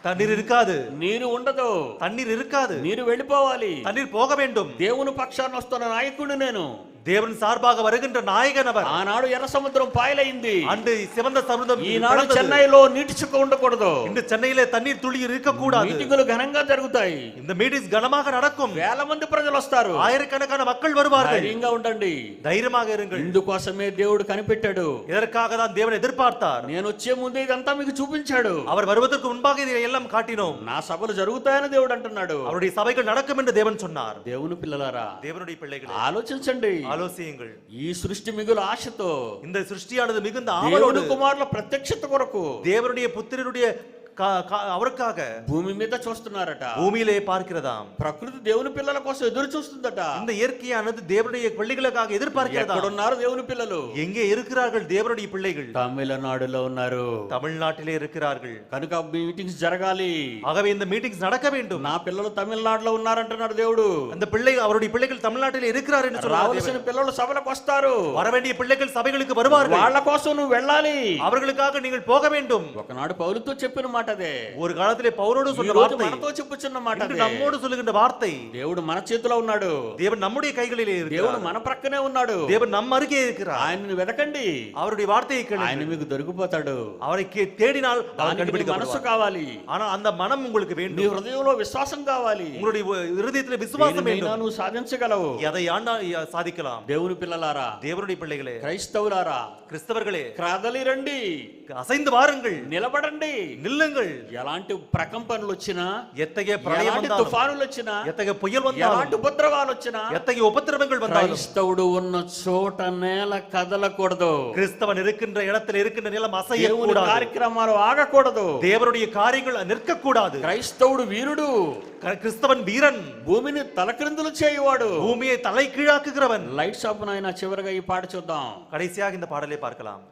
தண்ணீர் இருக்காது. నీరు ఉండదు, தண்ணீர் இருக்காது. నీరు వెళ్ళిపోవాలి. தண்ணீர் போக வேண்டும். దేవుని పక్షాన వస్తున్న నాయకుడు నేను. தேவன் சார்பாக வருகின்ற நாயகன் அவர். ఆనాడు ఎర్ర సముద్రం పాయలైంది. அன்று சிவந்த சமுத்திரம். ఈనాడు చెన్నైలో నీటి చుక్క ఉండకూడదు. இந்த சென்னையிலே தண்ணீர் துளி இருக்க கூடாது. మీటింగులు ఘనంగా జరుగుతాయి. இந்த மீட்டிங்ஸ் கனமாக நடக்கும். వేల మంది ప్రజలు వస్తారు. ஆயிரக்கணக்கான மக்கள் வருவார்கள். ధైర్యంగా ఉండండి, ధైర్యமாக இருங்கள். ఇందుకోసమే దేవుడు కనిపెట్టాడు. இதற்காக தான் தேவன் எதிர்பார்த்தார். నేను వచ్చే ముందే ఇదంతా మీకు చూపించాడు. அவர் வருவதற்கு முன்பாக இதை எல்லாம் காட்டினோம். నా సభలు జరుగుతాయని దేవుడు అంటున్నాడు. அவருடைய సభைகள் நடக்கும் என்று தேவன் சொன்னார். దేవుని పిల్లలారా, தேவனுடைய பிள்ளைகளே, ఆలోచించండి, ஆலோசியுங்கள். ఈ సృష్టి మిగులు ఆశతో, இந்த சிருஷ்டியானது மிகுந்த ஆவலோடு దేవుని కుమారుల ప్రత్యక్షత కొరకు தேவனுடைய புத்திரனுடைய அவருக்காக భూమి మీద చూస్తున్నారట. பூமியிலே பார்க்கிறதாம். ప్రకృతి దేవుని పిల్లల కోసం ఎదురు చూస్తుందట. இந்த இயற்கையானது தேவனுடைய பிள்ளைகளுக்காக எதிர்பார்க்கிறதா. ఎక్కడున్నారు దేవుని పిల్లలు? எங்கே இருக்கிறார்கள் தேவனுடைய பிள்ளைகள்? తమిళనాడులో ఉన్నారు. தமிழ்நாட்டிலே இருக்கிறார்கள். కనుక మీటింగ్స్ జరగాలి. ஆகவே இந்த மீட்டிங்ஸ் நடக்க வேண்டும். నా పిల్లలు తమిళనాడులో ఉన్నారంటున్నాడు దేవుడు. அந்த அவருடைய பிள்ளைகள் தமிழ்நாட்டிலே இருக்கிறார் என்று சொல்றார். రావాల్సిన పిల్లలు సభలకు వస్తారు. வர வேண்டிய பிள்ளைகள் సభைகளுக்கு வருவார்கள். వాళ్ళ కోసం నువ్వు వెళ్ళాలి. அவர்களுக்காக நீங்கள் போக வேண்டும். ఒకనాడు పౌలుతో చెప్పిన మాట అదే. ஒரு காலத்திலே பவுலோடு சொன்ன வார்த்தை మనతో చెప్పుచున్న మాట అదే. நம்மோடு சொல்லுகின்ற வார்த்தை. దేవుడు మన చేతిలో ఉన్నాడు. தேவன் நம்முடைய கைகளிலே இருக்கிறார். దేవుడు మన ప్రక్కనే ఉన్నాడు. தேவன் நம்ம அருகே இருக்கிறார். ఆయనను వెతకండి. அவருடைய வார்த்தையை கேளுங்கள். ఆయన మీకు దొరికిపోతాడు. அவரை தேடினால் அவர் మనసు கண்டுபிடிக்கப்படுவார். కావాలి. ஆனா அந்த மனம் உங்களுக்கு నీ வேண்டும். హృదయంలో విశ్వాసం కావాలి. உங்களுடைய இதயத்திலே விசுவாசம் வேண்டும். నువ్వు సాధించగలవు. எதை சாதிக்கலாம். దేవుని పిల్లలారా, தேவனுடைய பிள்ளைகளே, క్రైస్తవులారా, கிறிஸ்தவர்களே, కదలి రండి, அசைந்து வாருங்கள், నిలబడండి. நில்லுங்கள். ఎలాంటి ప్రకంపనలు వచ్చినా, எத்தகைய பிரளயம் ఎలాంటి வந்தாலும், తుఫానులు వచ్చినా, எத்தகைய புயல் ఎలాంటి வந்தாலும், ఉపద్రవాలు వచ్చినా, எத்தகைய உபத்திரவங்கள் வந்தாலும், క్రైస్తవుడు ఉన్న చోట నేల కదలకూడదు. கிறிஸ்தவன் இருக்கின்ற இடத்தில் இருக்கின்ற நிலம் దేవుని அசையக்கூடாது. కార్యక్రమాలు ఆగకూడదు. தேவனுடைய காரியங்கள் நிற்கக்கூடாது. క్రైస్తవుడు వీరుడు, கிறிஸ்தவன் வீரன், భూమిని తలక్రిందులు చేయవాడు, பூமியை தலை கீழாக்குகிறவன். లైట్స్ ఆఫ్ నాయన చివరిగా ఈ పాట చూద్దాం. கடைசியாக இந்த பாடலை பார்க்கலாம்.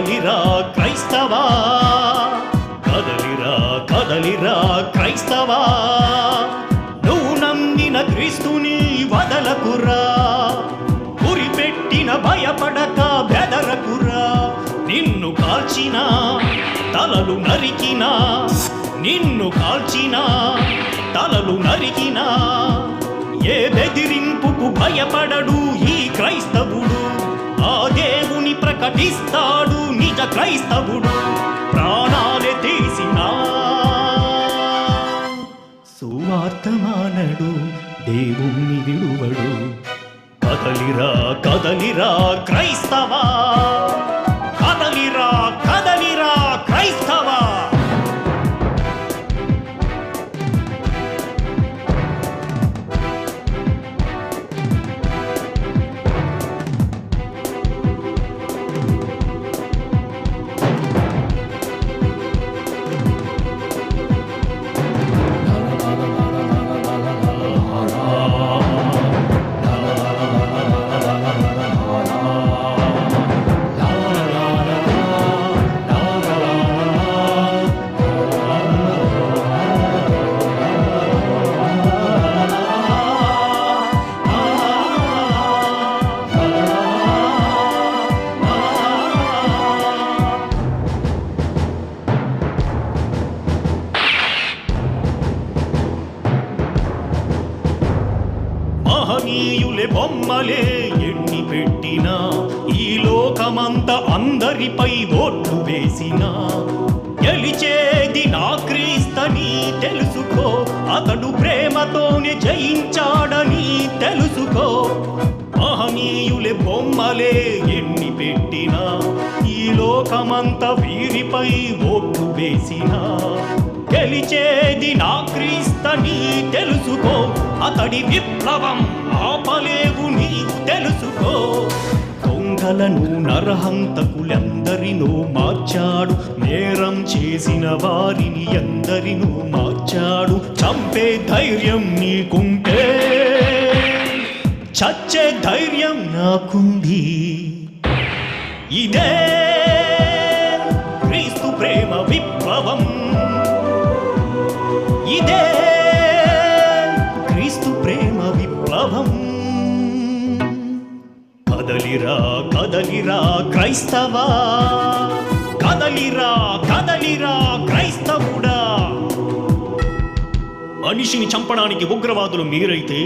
కదలిరా క్రైస్తవా, కదలిరా కదలిరా క్రైస్తవా, నువ్వు నమ్మిన క్రీస్తుని వదలకురా, గురిపెట్టిన భయపడక బెదరకురా, నిన్ను కాల్చిన తలలు నరికినా, నిన్ను కాల్చిన తలలు నరికినా, ఏ బెదిరింపుకు భయపడడు ఈ క్రైస్తవుడు, ఆ దేవుని ప్రకటిస్తాడు నిజ క్రైస్తవుడు, ప్రాణాలే తీసినా సువార్తమానడు దేవుణ్ణి విడువడు. కదలిరా కదలిరా క్రైస్తవా, కదలిరా కదలిరా క్రైస్తవా. మహనీయులే బొమ్మలే ఎన్ని పెట్టినా, ఈ లోకమంతా అందరిపై ఓట్లు వేసినా, గెలిచేది నా క్రీస్తని తెలుసుకో, అతడు ప్రేమతోనే జయించాడని తెలుసుకో. మహనీయులే బొమ్మలే ఎన్ని పెట్టినా, ఈ లోకమంతా వీరిపై ఓట్లు వేసినా, గెలిచేది నా క్రీస్తని తెలుసుకో, అతడి విప్లవం ఆపలేవు నీవు తెలుసుకో. దొంగలను నరహంతకులెందరినో మార్చాడు, నేరం చేసిన వారిని ఎందరినో మార్చాడు. చంపే ధైర్యం నీకుంటే చచ్చే ధైర్యం నాకుంది. ఇదే క్రీస్తు ప్రేమ విప్లవం, ఇదే క్రీస్తు ప్రేమ విప్లవం. కదలిరా కదలిరా క్రైస్తవా, కదలిరా కదలిరా క్రైస్తవుడా. మనిషిని చంపడానికి ఉగ్రవాదులు మీరైతే,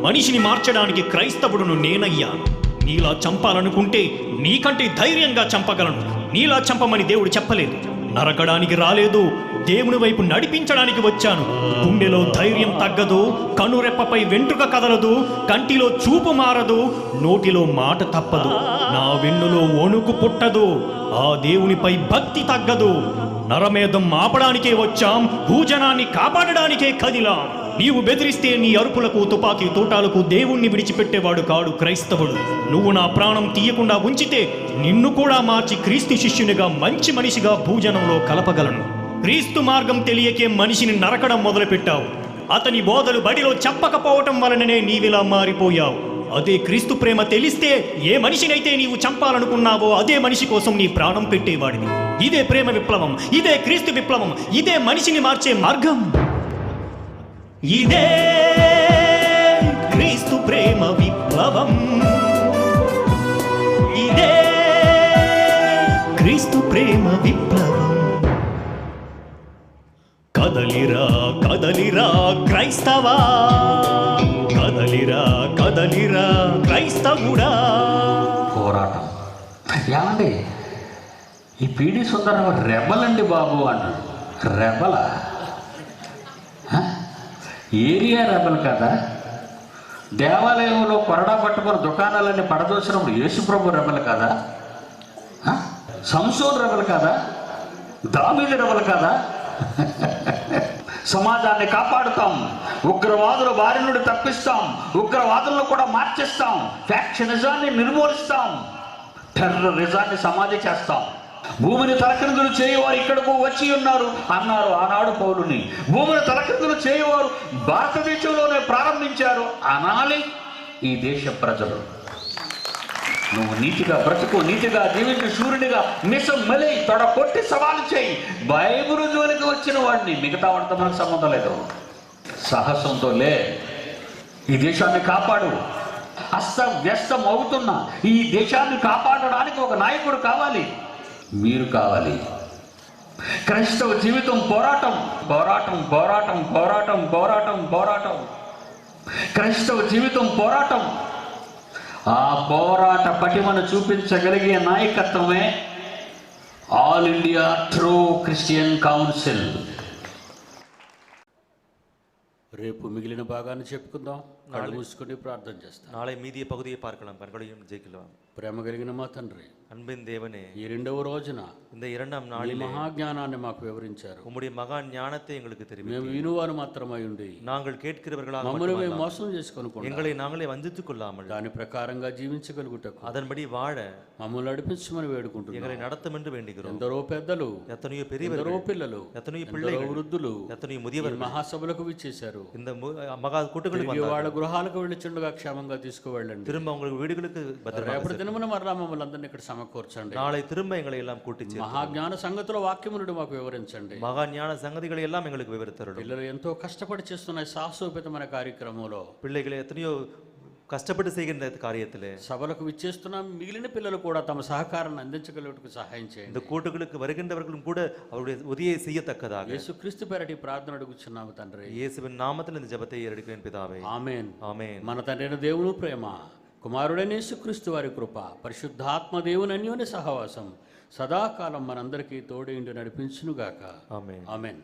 మనిషిని మార్చడానికి క్రైస్తవుడును నేనయ్యాను. నీలా చంపాలనుకుంటే నీకంటే ధైర్యంగా చంపగలను. నీలా చంపమని దేవుడు చెప్పలేదు. నరకడానికి రాలేదు, దేవుని వైపు నడిపించడానికి వచ్చాను. గుండెలో ధైర్యం తగ్గదు, కనురెప్పపై వెంట్రుక కదలదు, కంటిలో చూపు మారదు, నోటిలో మాట తప్పదు, నా వెన్నులో వణుకు పుట్టదు, ఆ దేవునిపై భక్తి తగ్గదు. నరమేధం ఆపడానికే వచ్చాం, భూజనాన్ని కాపాడడానికే కదిలాం. నీవు బెదిరిస్తే నీ అరుపులకు తుపాకీ తోటాలకు దేవుణ్ణి విడిచిపెట్టేవాడు కాడు క్రైస్తవుడు. నువ్వు నా ప్రాణం తీయకుండా ఉంచితే నిన్ను కూడా మార్చి క్రీస్తు శిష్యునిగా మంచి మనిషిగా భూజనంలో కలపగలను. క్రీస్తు మార్గం తెలియకే మనిషిని నరకడం మొదలుపెట్టావు. అతని బోధలు బడిలో చెప్పకపోవటం వలననే నీవిలా మారిపోయావు. అదే క్రీస్తు ప్రేమ తెలిస్తే ఏ మనిషినైతే నీవు చంపాలనుకున్నావో అదే మనిషి కోసం నీ ప్రాణం పెట్టేవాడివి. ఇదే ప్రేమ విప్లవం, ఇదే క్రీస్తు విప్లవం, ఇదే మనిషిని మార్చే మార్గం. ఇదే క్రీస్తు ప్రేమ విప్లవం, ఇదే క్రీస్తు ప్రేమ విప్లవం. కదలిరా కదలిరా క్రైస్తవా, కదలిరా కదలిరా క్రైస్తవుడా. పోరాటం ఏమండి, ఈ పీడి సుందరం రెబలండి బాబు అన్నాడు. రెబల ఏరియా రెబల్ కదా. దేవాలయంలో కొరడా పట్టుకుని దుకాణాలన్నీ పడదోసినప్పుడు యేసుప్రభు రెబల్ కదా. సంసోన్ రెబల్ కదా, దావీదు రెబల్ కదా. సమాజాన్ని కాపాడుతాం, ఉగ్రవాదుల బారి నుండి తప్పిస్తాం, ఉగ్రవాదులను కూడా మార్చేస్తాం, ఫ్యాక్షనిజాన్ని నిర్మూలిస్తాం, టెర్రరిజాన్ని సమాధి చేస్తాం. భూమిని తలకిందులు చేయవారు ఇక్కడకు వచ్చి ఉన్నారు అన్నారు ఆనాడు పౌలుని. భూమిని తలకిందులు చేయవారు భారతదేశంలోనే ప్రారంభించారు అనాలి ఈ దేశ ప్రజలు. నువ్వు నీతిగా బ్రతుకు, నీతిగా జీవించు, సూర్యుడిగా మిసం మలి తొడ కొట్టి సవాలు చేయి. బైబిల్ జోలికి వచ్చిన వాడిని మిగతా వాడితో మనకు సంబంధం లేదు. సాహసంతో లే, ఈ దేశాన్ని కాపాడు. అస్తవ్యస్తం అవుతున్న ఈ దేశాన్ని కాపాడడానికి ఒక నాయకుడు కావాలి, మీరు కావాలి. క్రైస్తవ జీవితం పోరాటం, పోరాటం, పోరాటం, పోరాటం, పోరాటం, పోరాటం. క్రైస్తవ జీవితం పోరాటం. ఆ పోరాట పటిమను చూపించగలిగే నాయకత్వమే all India true Christian council. రేపు మిగిలిన భాగాన్ని చెప్పుకుందాం. కళ్ళు మూసుకొని ప్రార్థన చేస్తాం. நாளை மீதிய பகுதியை பார்க்கலாம். கண்களையும் ஜெயிக்கலாம். ప్రేమ కలిగిన మా తండ్రి, அன்பின் தேவனே, ఈ రెండవ రోజున இந்த இரண்டாம் నీ நாளில் మహాజ్ఞానాన్ని మాకు వివరించారు. உம்முடைய மகா ஞானத்தை எங்களுக்கு మేము தெரிவித்தீர். వినువారు మాత్రమై ఉండి நாங்கள் கேட்கிறவர்களாக మమ్మల్ని మేము மட்டுமல்ல, మోసం చేసుకొని எங்களை நாங்களே வஞ்சித்துக் கொள்ளாமல் దాని ప్రకారంగా జీవించగలుగుటకు அதன்படி வாழ మమ్మల్ని నడిపించమని వేడుకుంటున్నాం. எங்களை நடத்தும் என்று வேண்டுகிறோம். ఎందరో పెద్దలు, எத்தனையோ ఎందరో பெரியவர்கள், పిల్లలు, எத்தனையோ ఎందరో பிள்ளைகள், వృద్ధులు எத்தனையோ ఈ முதியவர்கள் మహాసభలకు విచ్చేశారు. இந்த மகா கூட்டங்களுக்கு తిరిగి వాళ్ళ வந்தார்கள். గృహాలకు వెళ్ళిచుండగా క్షేమంగా తీసుకువెళ్ళండి. திரும்ப உங்களுக்கு வீடுகளுக்கு பத்திரமாக రేపటి சேர்த்து. దినమున మరలా మమ్మల్ని అందరినీ ఇక్కడ సమకూర్చండి. நாளை திரும்ப எங்களை எல்லாம் கூட்டி சேர்த்து మహాజ్ఞాన సంగతుల వాక్యమునుడు మాకు వివరించండి. மகா ஞான சங்கதிகளை எல்லாம் எங்களுக்கு விவரித்தருளும். పిల్లలు ఎంతో కష్టపడి చేస్తున్న ఈ సాహసోపేతమైన కార్యక్రమంలో பிள்ளைகளை எத்தனையோ கஷ்டப்பட்டு செய்கின்ற காரியத்திலே సభలకు విచ్చేస్తున్న మిగిలిన పిల్లలు కూడా తమ సహకారాన్ని అందించగలుగుటకు సహాయం இந்த చేయండి. கூட்டுகளுக்கு வருகின்றவர்களும் கூட அவருடைய உதவியை செய்யத்தக்கதாக యేసుక్రీస్తు పేరటి ప్రార్థన అడుగుచున్నాము తండ్రి. இயேசுவின் நாமத்தில் இந்த ஜெபத்தை ஏறெடுக்கிறேன் பிதாவே. ఆమేన్. ஆமென். మన తండ్రి దేవుని ప్రేమ, కుమారుడైన యేసుక్రీస్తు వారి కృప, పరిశుద్ధాత్మ దేవుని అన్యోన్య సహవాసం సదాకాలం మనందరికీ తోడేండి నడిపించునుగాక. ఆమేన్. ఆమేన్.